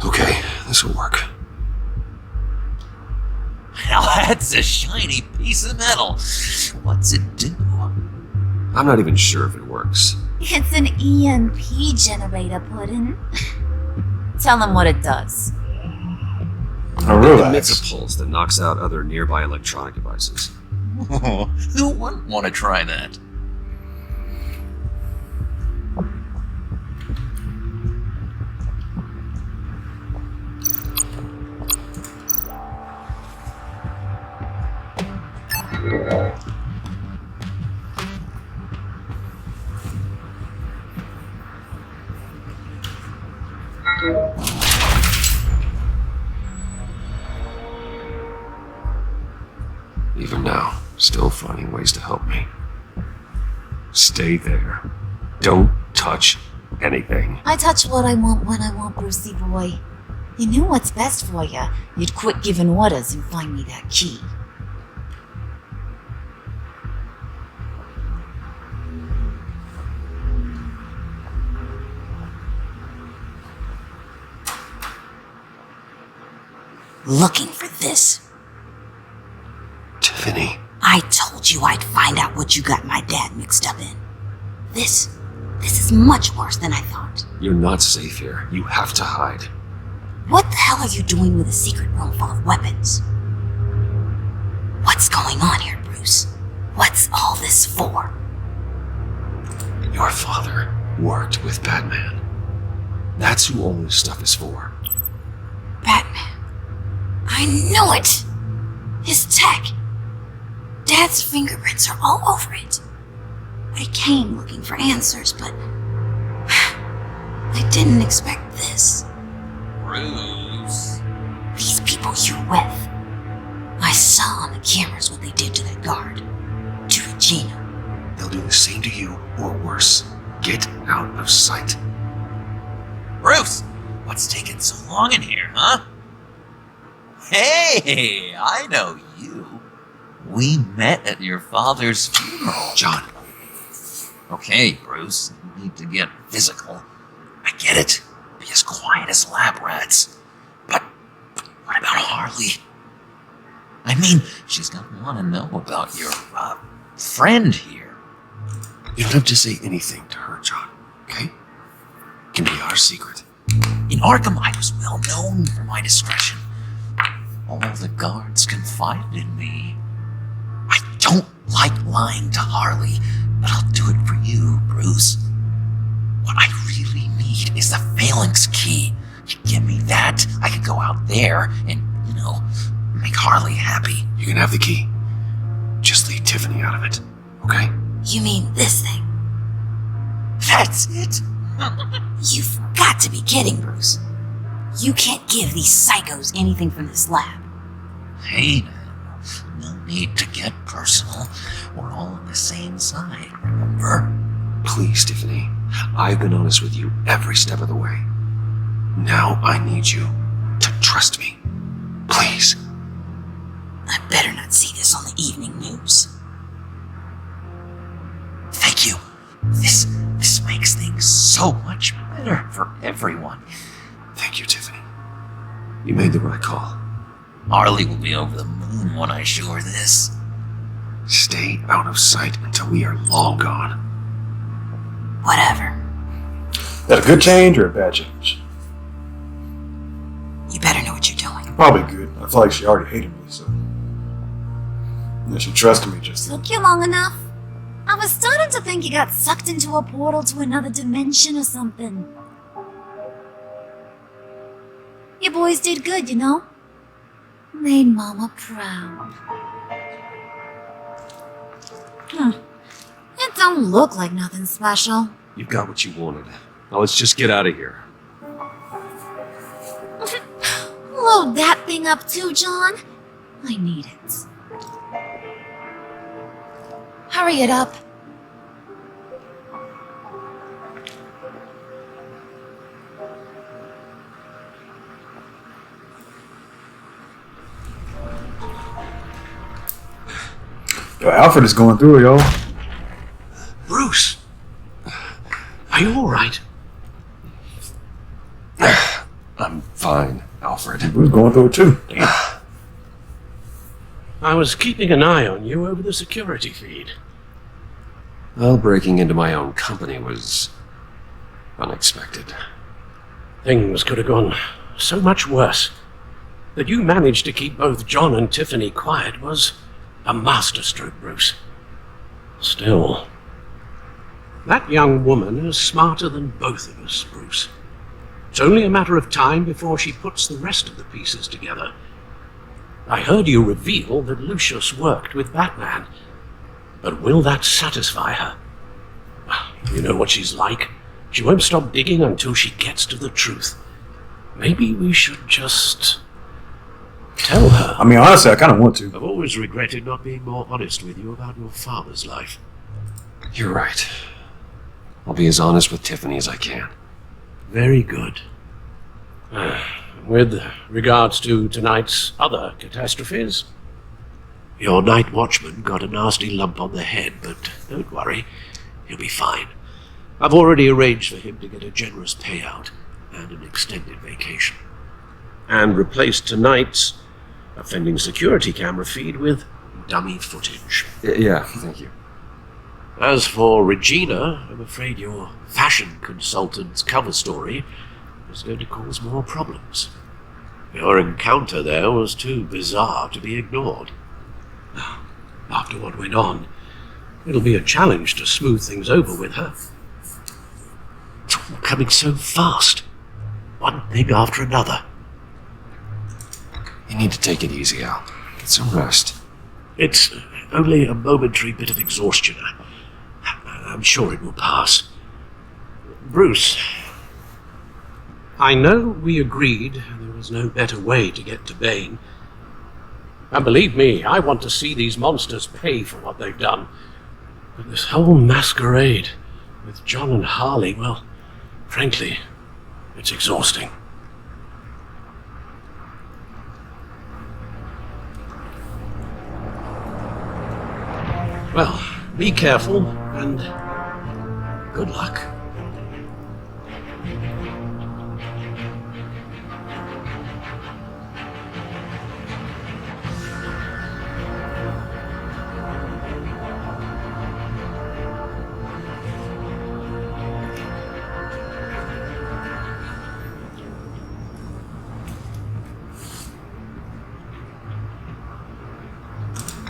Okay, this will work. Now that's a shiny piece of metal. What's it do? I'm not even sure if it works. It's an EMP generator, Puddin'. Tell him what it does. Oh, It relax. emits a pulse that knocks out other nearby electronic devices. Who wouldn't want to try that? Even now, still finding ways to help me. Stay there. Don't touch anything. I touch what I want when I want, Brucey boy. You knew what's best for you. You'd quit giving orders and find me that key. Looking for this. Tiffany. I told you I'd find out what you got my dad mixed up in. This is much worse than I thought. You're not safe here. You have to hide. What the hell are you doing with a secret room full of weapons? What's going on here, Bruce? What's all this for? Your father worked with Batman. That's who all this stuff is for. Batman. I knew it! His tech. Dad's fingerprints are all over it. I came looking for answers, but I didn't expect this. Bruce. These people you're with. I saw on the cameras what they did to that guard. To Regina. They'll do the same to you, or worse. Get out of sight. Bruce, what's taking so long in here, huh? Hey, I know you. We met at your father's funeral. John. Okay, Bruce, you need to get physical. I get it. Be as quiet as lab rats. But what about Harley? I mean, she's gonna want to know about your, friend here. You don't have to say anything to her, John, okay? It can be our secret. In Arkham, I was well known for my discretion. All the guards confided in me. I don't like lying to Harley, but I'll do it for you, Bruce. What I really need is the phalanx key. You give me that, I can go out there and, make Harley happy. You can have the key. Just leave Tiffany out of it, okay? You mean this thing? That's it? You've got to be kidding, Bruce. You can't give these psychos anything from this lab. Hey now, no need to get personal. We're all on the same side, remember? Please, Tiffany. I've been honest with you every step of the way. Now I need you to trust me. Please. I better not see this on the evening news. Thank you. This makes things so much better for everyone. Thank you, Tiffany. You made the right call. Harley will be over the moon when I show her this. Stay out of sight until we are long gone. Whatever. Is that a good change or a bad change? You better know what you're doing. Probably good. I feel like she already hated me, so. Yeah, she trusted me just then. Took you long enough? I was starting to think you got sucked into a portal to another dimension or something. You boys did good, you know? Made Mama proud. It don't look like nothing special. You've got what you wanted. Now let's just get out of here. Load that thing up too, John. I need it. Hurry it up. Yo, Alfred is going through it, y'all. Bruce! Are you alright? I'm fine, Alfred. Bruce going through it too. I was keeping an eye on you over the security feed. Well, breaking into my own company was unexpected. Things could have gone so much worse. That you managed to keep both John and Tiffany quiet was a masterstroke, Bruce. Still, that young woman is smarter than both of us, Bruce. It's only a matter of time before she puts the rest of the pieces together. I heard you reveal that Lucius worked with Batman, but will that satisfy her? You know what she's like. She won't stop digging until she gets to the truth. Maybe we should just tell her. I mean, honestly, I kind of want to. I've always regretted not being more honest with you about your father's life. You're right. I'll be as honest with Tiffany as I can. Very good. With regards to tonight's other catastrophes, your night watchman got a nasty lump on the head, but don't worry, he'll be fine. I've already arranged for him to get a generous payout and an extended vacation. And replaced tonight's offending security camera feed with dummy footage. Yeah, thank you. As for Regina, I'm afraid your fashion consultant's cover story is going to cause more problems. Your encounter there was too bizarre to be ignored. After what went on, it'll be a challenge to smooth things over with her. It's all coming so fast. One thing after another. You need to take it easy, Al. Get some rest. It's only a momentary bit of exhaustion. I'm sure it will pass. Bruce, I know we agreed there was no better way to get to Bane. And believe me, I want to see these monsters pay for what they've done. But this whole masquerade with John and Harley, well, frankly, it's exhausting. Well, be careful, and good luck.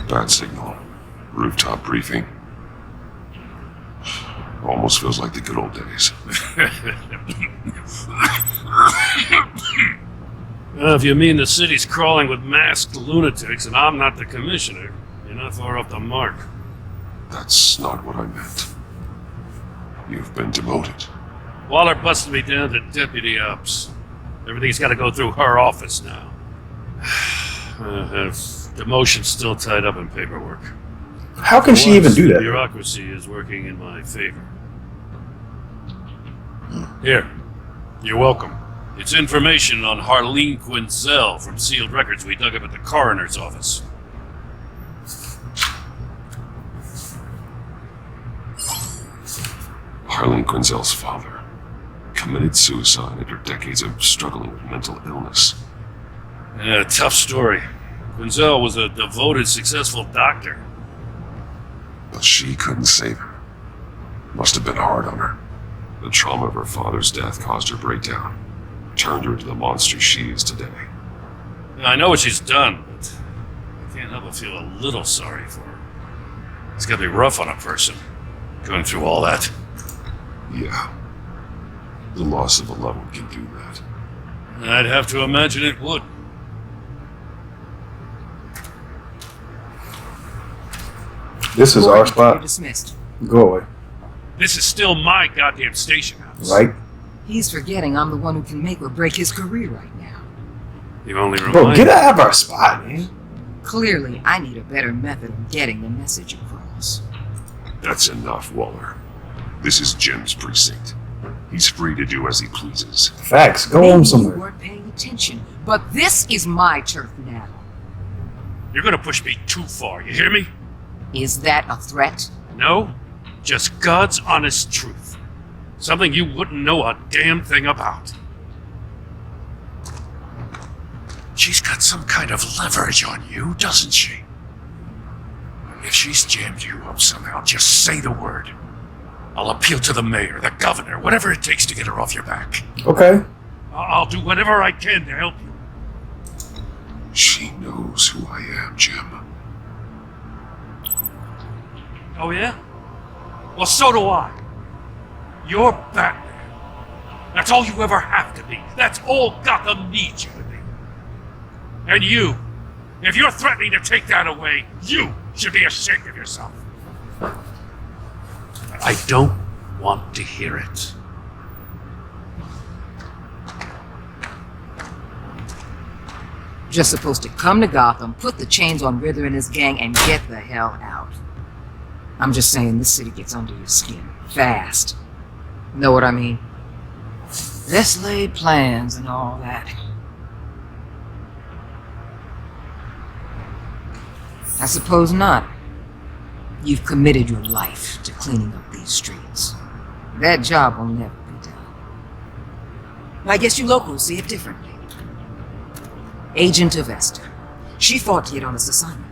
Bad signal. Rooftop briefing. Almost feels like the good old days. If you mean the city's crawling with masked lunatics and I'm not the commissioner, you're not far off the mark. That's not what I meant. You've been demoted. Waller busted me down to deputy ops. Everything's got to go through her office now. Demotion's still tied up in paperwork. How can she even do The that? bureaucracy is working in my favor. Here, you're welcome. It's information on Harleen Quinzel from sealed records we dug up at the coroner's office. Harleen Quinzel's father committed suicide after decades of struggling with mental illness. Yeah, tough story. Quinzel was a devoted, successful doctor. But she couldn't save him. Must have been hard on her. The trauma of her father's death caused her breakdown, turned her into the monster she is today. I know what she's done, but I can't help but feel a little sorry for her. It's gotta be rough on a person, going through all that. Yeah. The loss of a loved one can do that. I'd have to imagine it would. This is our spot. You're dismissed. Go away. This is still my goddamn station house. Right? He's forgetting I'm the one who can make or break his career right now. You only Bro, remind get out of our spot, man. Clearly, I need a better method of getting the message across. That's enough, Waller. This is Jim's precinct. He's free to do as he pleases. Facts. Go Maybe home you somewhere. weren't paying attention, but this is my turf now. You're gonna push me too far, you hear me? Is that a threat? No, just God's honest truth. Something you wouldn't know a damn thing about. She's got some kind of leverage on you, doesn't she? If she's jammed you up somehow, just say the word. I'll appeal to the mayor, the governor, whatever it takes to get her off your back. Okay. I'll do whatever I can to help you. She knows who I am, Jim. Oh yeah? Well, so do I. You're Batman. That's all you ever have to be. That's all Gotham needs you to be. And you, if you're threatening to take that away, you should be ashamed of yourself. I don't want to hear it. Just supposed to come to Gotham, put the chains on Riddler and his gang, and get the hell out. I'm just saying this city gets under your skin. Fast. Know what I mean? Let's lay plans and all that. I suppose not. You've committed your life to cleaning up these streets. That job will never be done. I guess you locals see it differently. Agent of Esther. She fought to get on this assignment.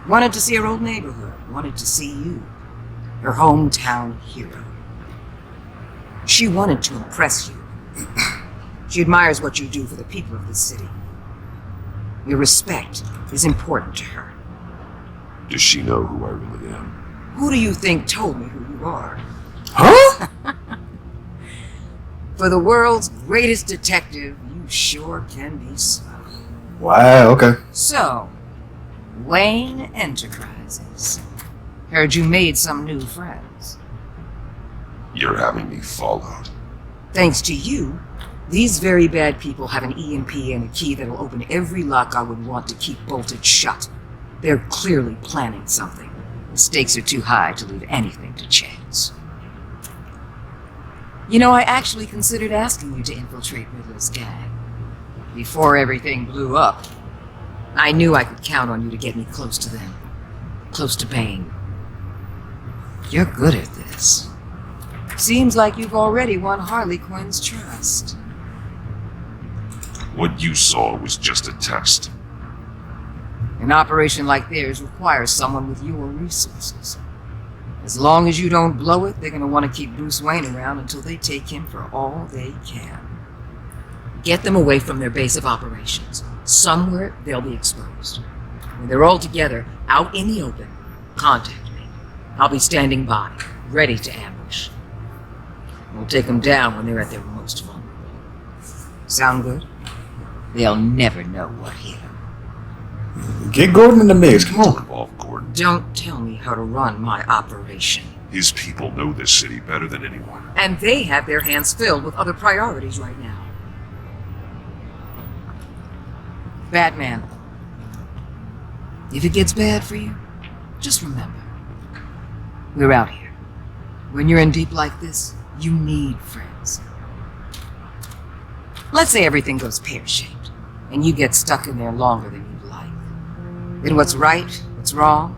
Wanted to see her old neighborhood. Wanted to see you. Her hometown hero. She wanted to impress you. She admires what you do for the people of this city. Your respect is important to her. Does she know who I really am? Who do you think told me who you are? Huh? For the world's greatest detective, you sure can be slow. Wow, okay. So, Wayne Enterprises. Heard you made some new friends. You're having me followed. Thanks to you, these very bad people have an EMP and a key that'll open every lock I would want to keep bolted shut. They're clearly planning something. The stakes are too high to leave anything to chance. You know, I actually considered asking you to infiltrate Riddler's gang. Before everything blew up, I knew I could count on you to get me close to them. Close to Bane. You're good at this. Seems like you've already won Harley Quinn's trust. What you saw was just a test. An operation like theirs requires someone with your resources. As long as you don't blow it, they're going to want to keep Bruce Wayne around until they take him for all they can. Get them away from their base of operations. Somewhere they'll be exposed. When they're all together, out in the open, contact me. I'll be standing by, ready to ambush. We'll take them down when they're at their most vulnerable. Sound good? They'll never know what hit them. Get Gordon in the mix. Come on. Involve Gordon. Don't tell me how to run my operation. His people know this city better than anyone. And they have their hands filled with other priorities right now. Batman, if it gets bad for you, just remember, we're out here. When you're in deep like this, you need friends. Let's say everything goes pear-shaped, and you get stuck in there longer than you'd like. Then what's right, what's wrong,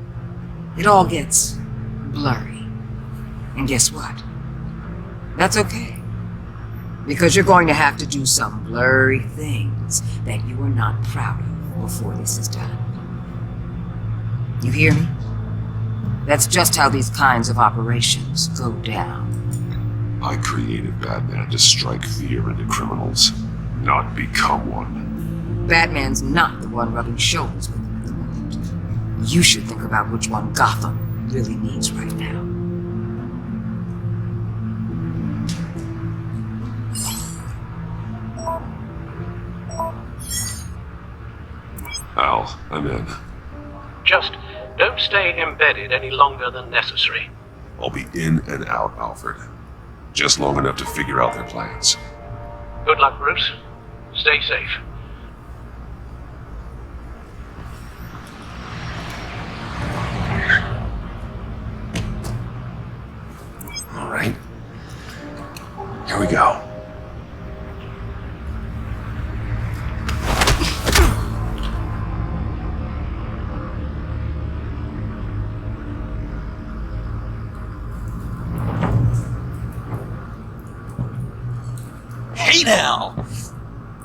it all gets blurry. And guess what? That's okay. Because you're going to have to do some blurry things that you are not proud of before this is done. You hear me? That's just how these kinds of operations go down. I created Batman to strike fear into criminals, not become one. Batman's not the one rubbing shoulders with them at the moment. You should think about which one Gotham really needs right now. Al, I'm in. Just don't stay embedded any longer than necessary. I'll be in and out, Alfred. Just long enough to figure out their plans. Good luck, Bruce. Stay safe. All right. Here we go. Hey now!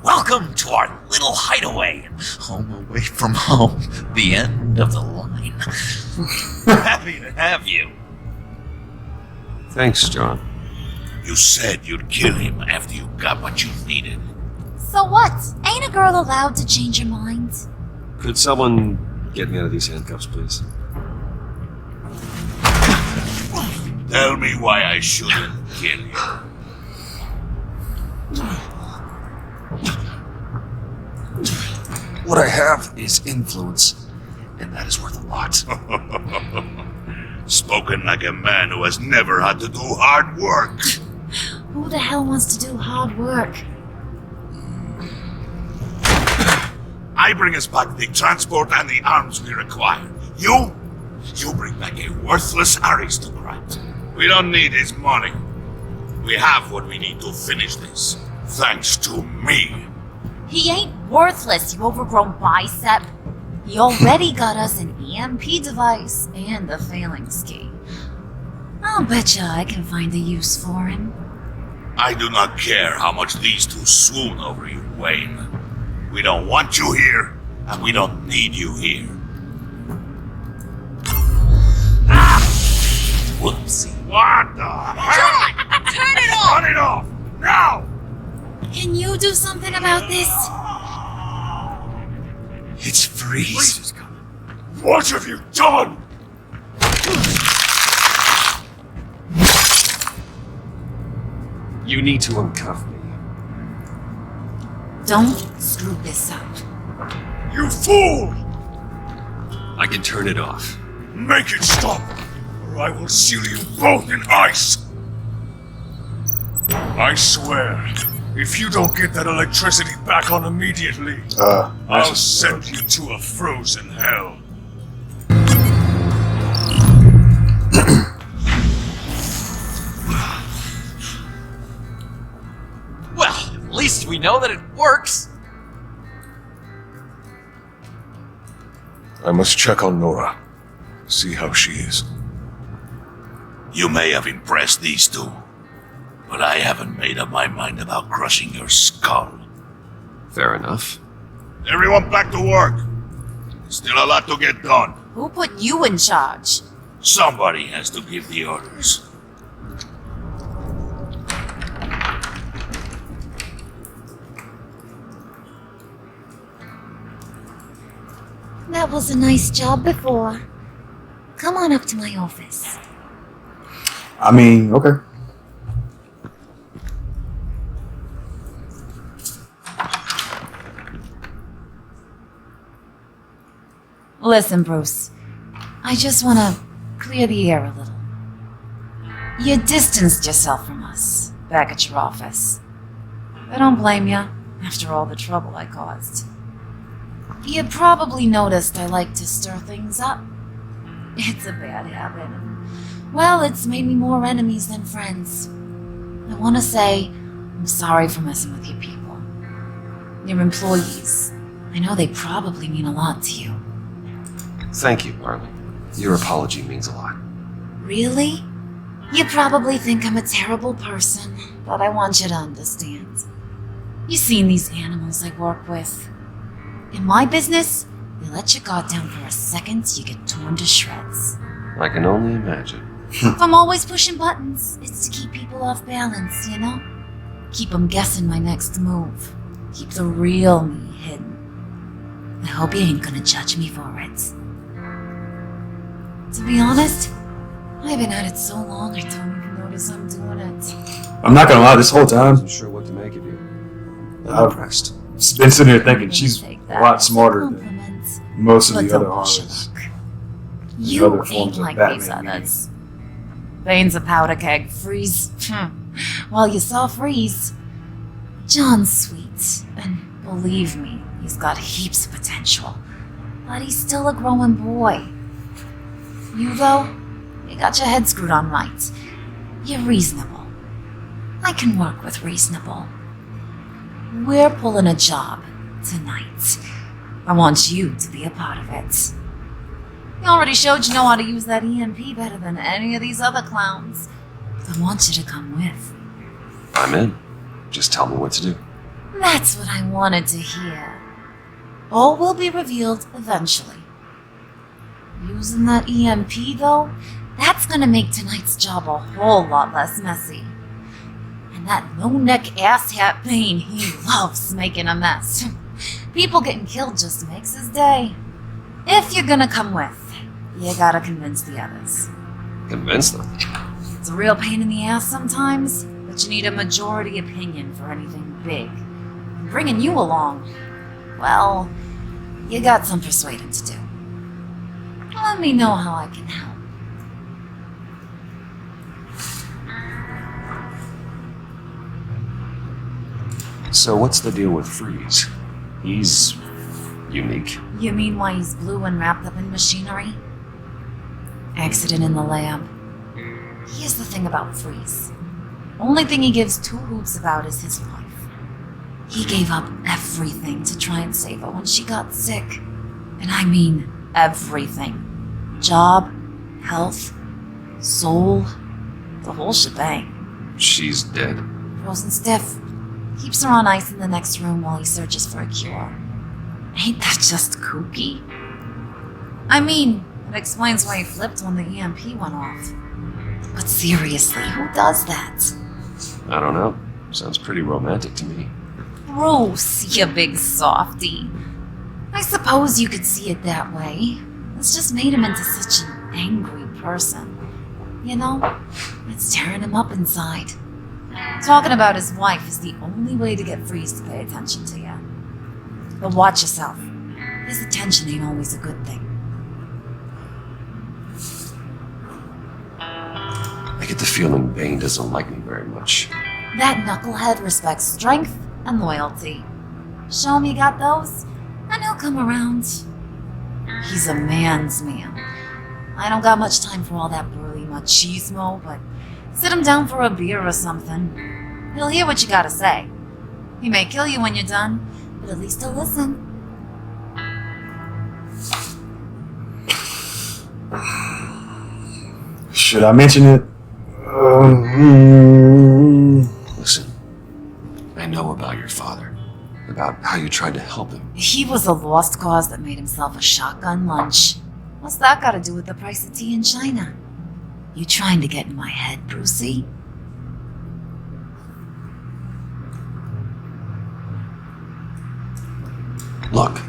Welcome to our little hideaway. Home away from home. The end of the line. Happy to have you. Thanks, John. You said you'd kill him after you got what you needed. So what? Ain't a girl allowed to change her mind? Could someone get me out of these handcuffs, please? Tell me why I shouldn't kill you. What I have is influence, and that is worth a lot. Spoken like a man who has never had to do hard work. Who the hell wants to do hard work? I bring us back the transport and the arms we require. You bring back a worthless aristocrat. We don't need his money. We have what we need to finish this. Thanks to me. He ain't worthless, you overgrown bicep. He already got us an EMP device and the phalanx key. I'll betcha I can find a use for him. I do not care how much these two swoon over you, Wayne. We don't want you here, and we don't need you here. Ah! Whoopsie. What the hell? Turn it off! Turn it off! Now! Can you do something about this? It's Freeze. What have you done? You need to uncuff me. Don't screw this up. You fool! I can turn it off. Make it stop, or I will seal you both in ice. I swear, if you don't get that electricity back on immediately, I'll send you to a frozen hell. Well, at least we know that it works. I must check on Nora. See how she is. You may have impressed these two, but I haven't made up my mind about crushing your skull. Fair enough. Everyone back to work. Still a lot to get done. Who put you in charge? Somebody has to give the orders. That was a nice job before. Come on up to my office. I mean, okay. Listen, Bruce. I just want to clear the air a little. You distanced yourself from us back at your office. I don't blame you, after all the trouble I caused. You probably noticed I like to stir things up. It's a bad habit. Well, it's made me more enemies than friends. I want to say I'm sorry for messing with you people. Your employees. I know they probably mean a lot to you. Thank you, Harley. Your apology means a lot. Really? You probably think I'm a terrible person, but I want you to understand. You've seen these animals I work with. In my business, you let your guard down for a second, you get torn to shreds. I can only imagine. If I'm always pushing buttons, it's to keep people off balance, you know? Keep them guessing my next move. Keep the real me hidden. I hope you ain't gonna judge me for it. To be honest, I've been at it so long I don't even notice I'm doing it. I'm not gonna lie, this whole time, I'm sure what to make of you. I'm I've impressed. been sitting here thinking she's a lot smarter than most of But the other don't push your Harleys. luck. The You other ain't forms of like Batman these meaning. others. Bane's a powder keg. Freeze. Well, you saw Freeze. John's sweet, and believe me, he's got heaps of potential. But he's still a growing boy. You, though, you got your head screwed on right. You're reasonable. I can work with reasonable. We're pulling a job tonight. I want you to be a part of it. You already showed you know how to use that EMP better than any of these other clowns. I want you to come with. I'm in. Just tell me what to do. That's what I wanted to hear. All will be revealed eventually. Using that EMP, though, that's gonna make tonight's job a whole lot less messy. And that no-neck asshat Bane, he loves making a mess. People getting killed just makes his day. If you're gonna come with, you gotta convince the others. Convince them. It's a real pain in the ass sometimes, but you need a majority opinion for anything big. And bringing you along, well, you got some persuading to do. Let me know how I can help. So what's the deal with Freeze? He's unique. You mean why he's blue and wrapped up in machinery? Accident in the lab. Here's the thing about Freeze. Only thing he gives two hoots about is his wife. He gave up everything to try and save her when she got sick. And I mean everything. Job, health, soul, the whole shebang. She's dead. Frozen stiff. Keeps her on ice in the next room while he searches for a cure. Ain't that just kooky? I mean, it explains why he flipped when the EMP went off. But seriously, who does that? I don't know. Sounds pretty romantic to me. Bruce, you big softy. I suppose you could see it that way. It's just made him into such an angry person. You know, it's tearing him up inside. Talking about his wife is the only way to get Freeze to pay attention to you. But watch yourself. His attention ain't always a good thing. I get the feeling Bane doesn't like me very much. That knucklehead respects strength and loyalty. Show him you got those, and he'll come around. He's a man's man. I don't got much time for all that burly machismo, but sit him down for a beer or something. He'll hear what you gotta say. He may kill you when you're done, but at least he'll listen. Should I mention it? Listen, I know about your father. About how you tried to help him. He was a lost cause that made himself a shotgun lunch. What's that got to do with the price of tea in China? You trying to get in my head, Brucey? Look,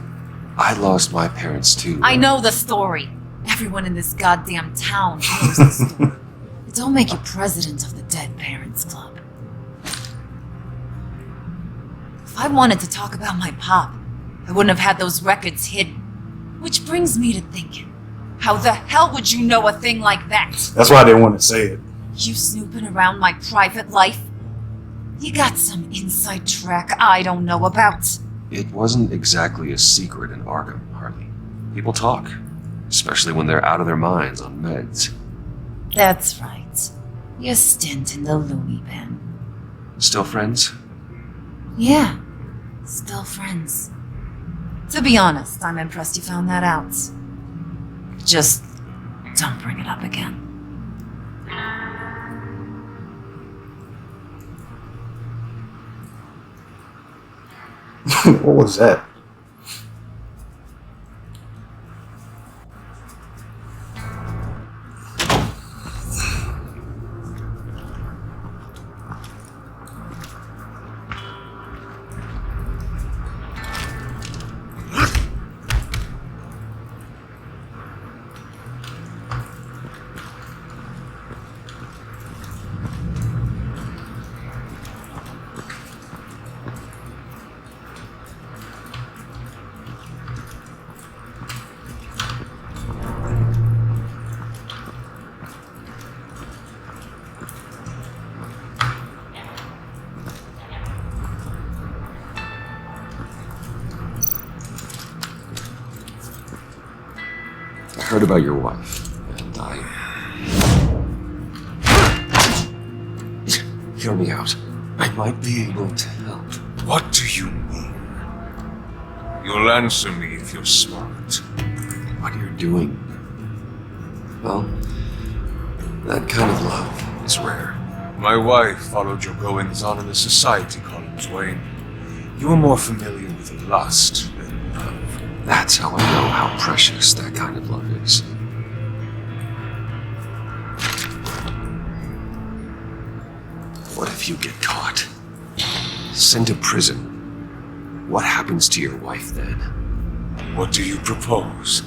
I lost my parents too. I know the story. Everyone in this goddamn town knows the story. It don't make you president of the Dead Parents Club. If I wanted to talk about my pop, I wouldn't have had those records hidden. Which brings me to thinking, how the hell would you know a thing like that? That's why I didn't want to say it. You snooping around my private life? You got some inside track I don't know about. It wasn't exactly a secret in Arkham, Harley. People talk, especially when they're out of their minds on meds. That's right. Your stint in the loony bin. Still friends? Yeah. Still friends. To be honest, I'm impressed you found that out. Just don't bring it up again. What was that? I heard about your wife, and Hear me out. I might be able to help. What do you mean? You'll answer me if you're smart. What you're doing, well, that kind of love is rare. My wife followed your goings-on in the society columns, Wayne. You are more familiar with lust than love. That's how I know how precious that kind of love is. What if you get caught? Sent to prison? What happens to your wife then? What do you propose?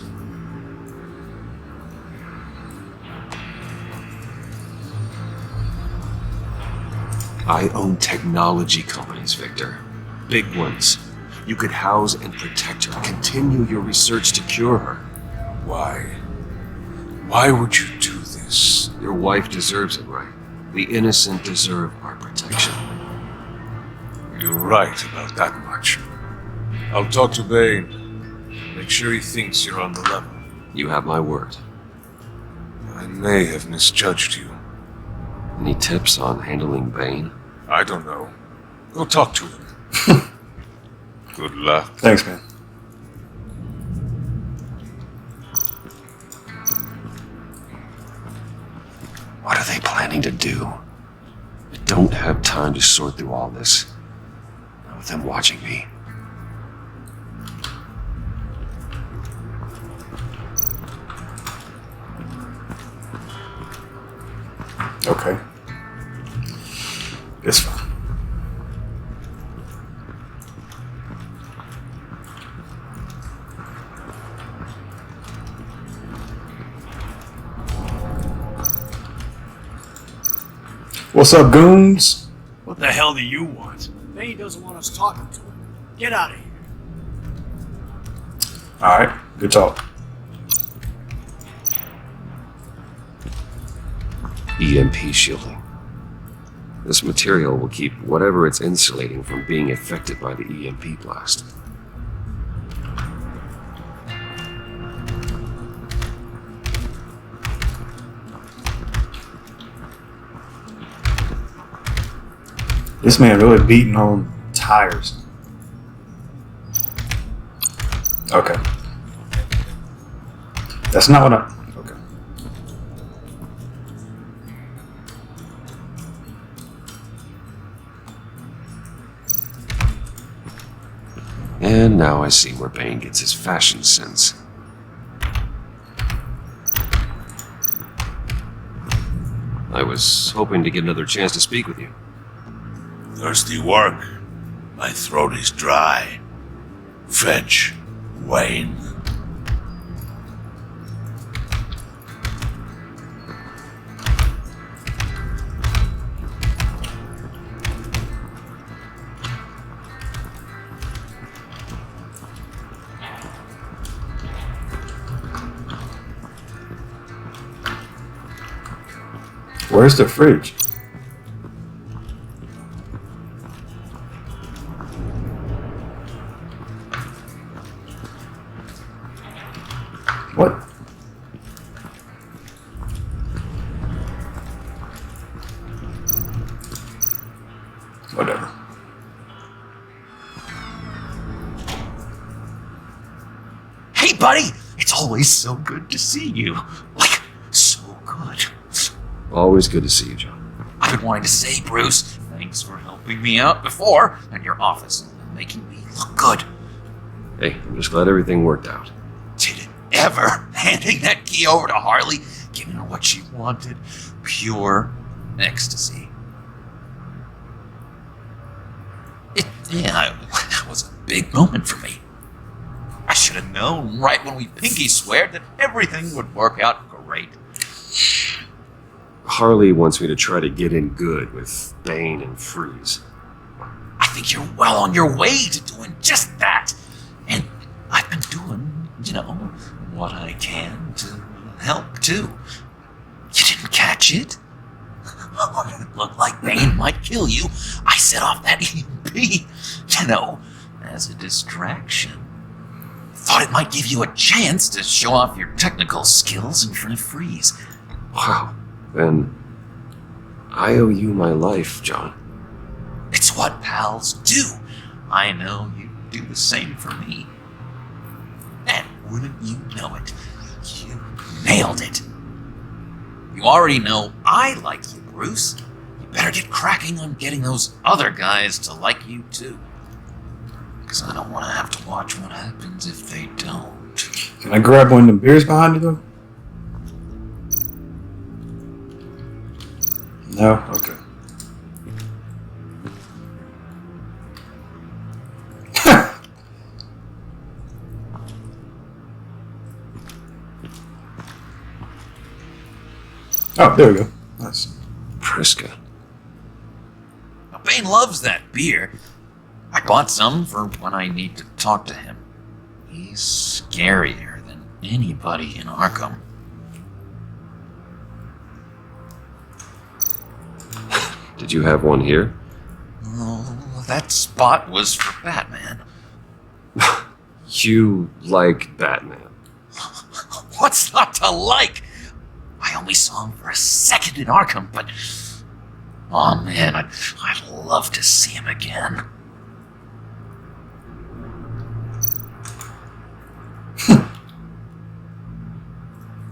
I own technology companies, Victor. Big ones. You could house and protect her. Continue your research to cure her. Why? Why would you do this? Your wife deserves it, right? The innocent deserve our protection. You're right about that much. I'll talk to Bane. Make sure he thinks you're on the level. You have my word. I may have misjudged you. Any tips on handling Bane? I don't know. Go talk to him. Good luck. Thanks, man. What are they planning to do? I don't have time to sort through all this. Not with them watching me. Okay. It's fine. What's up, goons? What the hell do you want? Bane doesn't want us talking to him. Get out of here. Alright, good talk. EMP shielding. This material will keep whatever it's insulating from being affected by the EMP blast. This man really beating on tires. Okay. That's not what I... Okay. And now I see where Bane gets his fashion sense. I was hoping to get another chance to speak with you. Thirsty work. My throat is dry. Fetch, Wayne. Where's the fridge? What? Whatever. buddy. It's always so good to see you. Like, so good. Always good to see you, John. I've been wanting to say, Bruce, thanks for helping me out before at your office and making me look good. Hey, I'm just glad everything worked out. Did it ever? Handing that key over to Harley, giving her what she wanted. Pure ecstasy. It was a big moment for me. I should have known right when we pinky sweared that everything would work out great. Harley wants me to try to get in good with Bane and Freeze. I think you're well on your way to doing just that. And I've been doing, what I can to help too. You didn't catch it? When it looked like Bane might kill you, I set off that EMP, as a distraction. Thought it might give you a chance to show off your technical skills in front of Freeze. Wow. Then I owe you my life, John. It's what pals do. I know you do the same for me. And wouldn't you know it, you nailed it. You already know I like you, Bruce. You better get cracking on getting those other guys to like you too. Because I don't want to have to watch what happens if they don't. Can I grab one of them beers behind you, though? No? Okay. Oh, there we go. Nice. Priska. Now, Bane loves that beer. I bought some for when I need to talk to him. He's scarier than anybody in Arkham. Did you have one here? Oh, that spot was for Batman. You like Batman. What's not to like? I only saw him for a second in Arkham, but... Oh man, I'd love to see him again.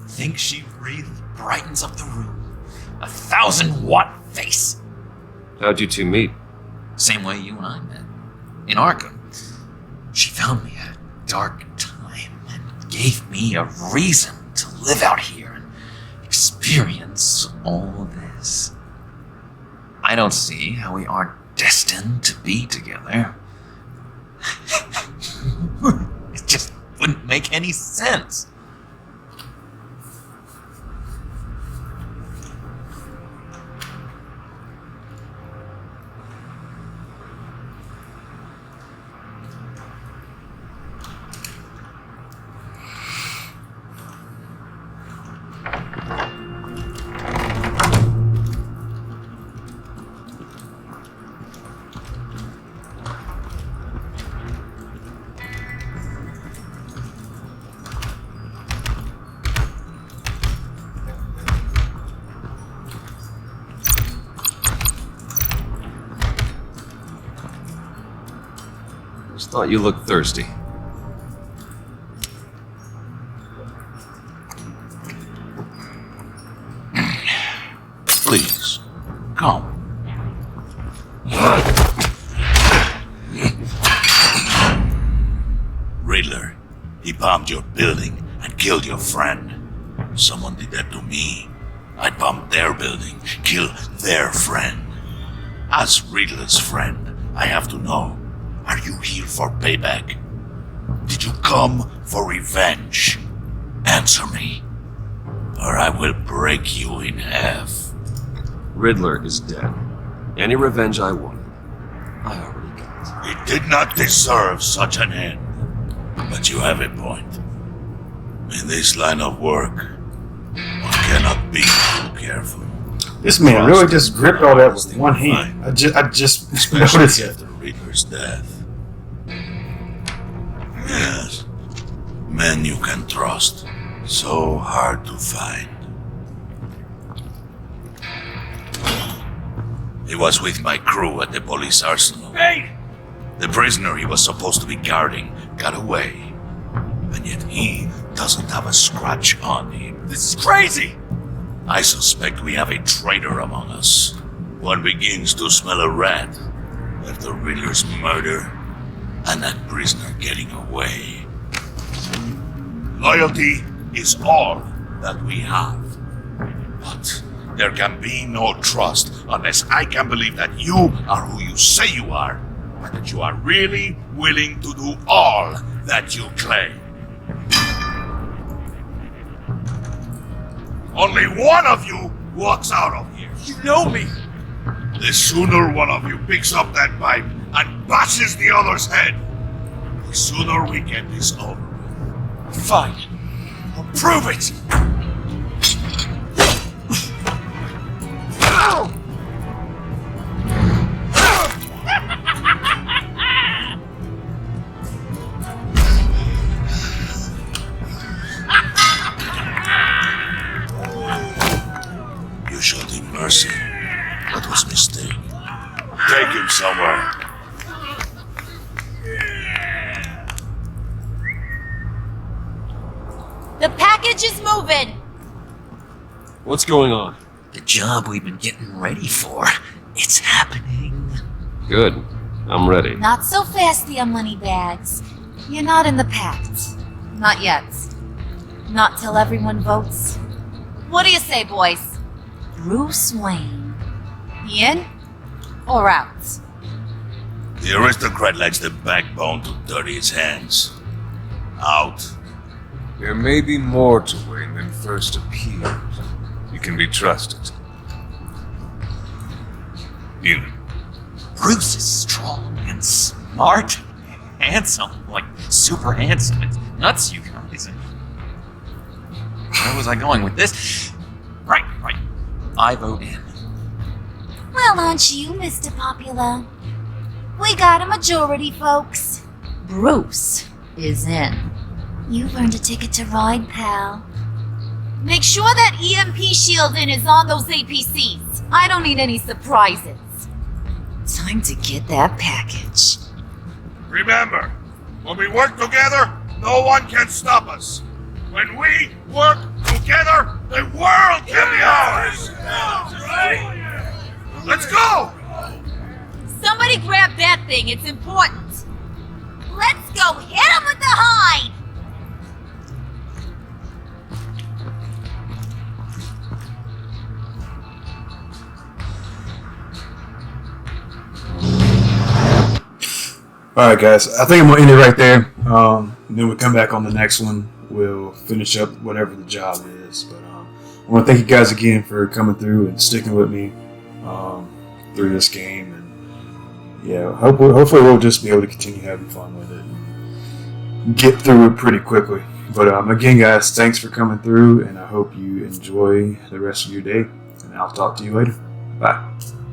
Think she really brightens up the room. 1,000-watt face. How'd you two meet? Same way you and I met. In Arkham. She found me at a dark time and gave me a reason to live out here and experience all this. I don't see how we aren't destined to be together. It just wouldn't make any sense. Just thought you looked thirsty. Please, come. Riddler, he bombed your building and killed your friend. Someone did that to me. I'd bomb their building, kill their friend. As Riddler's friend, I have to know, are you here for payback? Did you come for revenge? Answer me, or I will break you in half. Riddler is dead. Any revenge I wanted, I already got. He did not deserve such an end. But you have a point. In this line of work, one cannot be too careful. This man really just gripped all that with one hand. I just Especially noticed it. after Riddler's death. Yes. Men you can trust. So hard to find. He was with my crew at the police arsenal. Hey! The prisoner he was supposed to be guarding got away. and yet he doesn't have a scratch on him. This is crazy! I suspect we have a traitor among us. One begins to smell a rat after Riddler's murder and that prisoner getting away. Loyalty is all that we have. But there can be no trust unless I can believe that you are who you say you are, and that you are really willing to do all that you claim. Only one of you walks out of here. You know me! The sooner one of you picks up that pipe and bashes the other's head, the sooner we get this over with. Fine. I'll prove it! You showed him mercy. That was a mistake. Take him somewhere. The package is moving. What's going on? The job we've been getting ready for. It's happening. Good. I'm ready. Not so fast, dear Moneybags. You're not in the pact. Not yet. Not till everyone votes. What do you say, boys? Bruce Wayne. In or out? The aristocrat lacks the backbone to dirty his hands. Out. There may be more to Wayne than first appeared. You can be trusted. You. Bruce is strong and smart, handsome, like super handsome. It's nuts, you guys. Where was I going with this? Right. I vote in. Well, aren't you, Mr. Popular? We got a majority, folks. Bruce is in. You've earned a ticket to ride, pal. Make sure that EMP shielding is on those APCs. I don't need any surprises. Time to get that package. Remember, when we work together, no one can stop us. When we work together, the world can be ours. Let's go! Somebody grab that thing, it's important. Let's go hit him with the hide! Alright guys, I think I'm going to end it right there. Then we'll come back on the next one. We'll finish up whatever the job is. But I want to thank you guys again for coming through and sticking with me through this game. And yeah, hopefully we'll just be able to continue having fun with it and get through it pretty quickly. But again guys, thanks for coming through, and I hope you enjoy the rest of your day. And I'll talk to you later. Bye.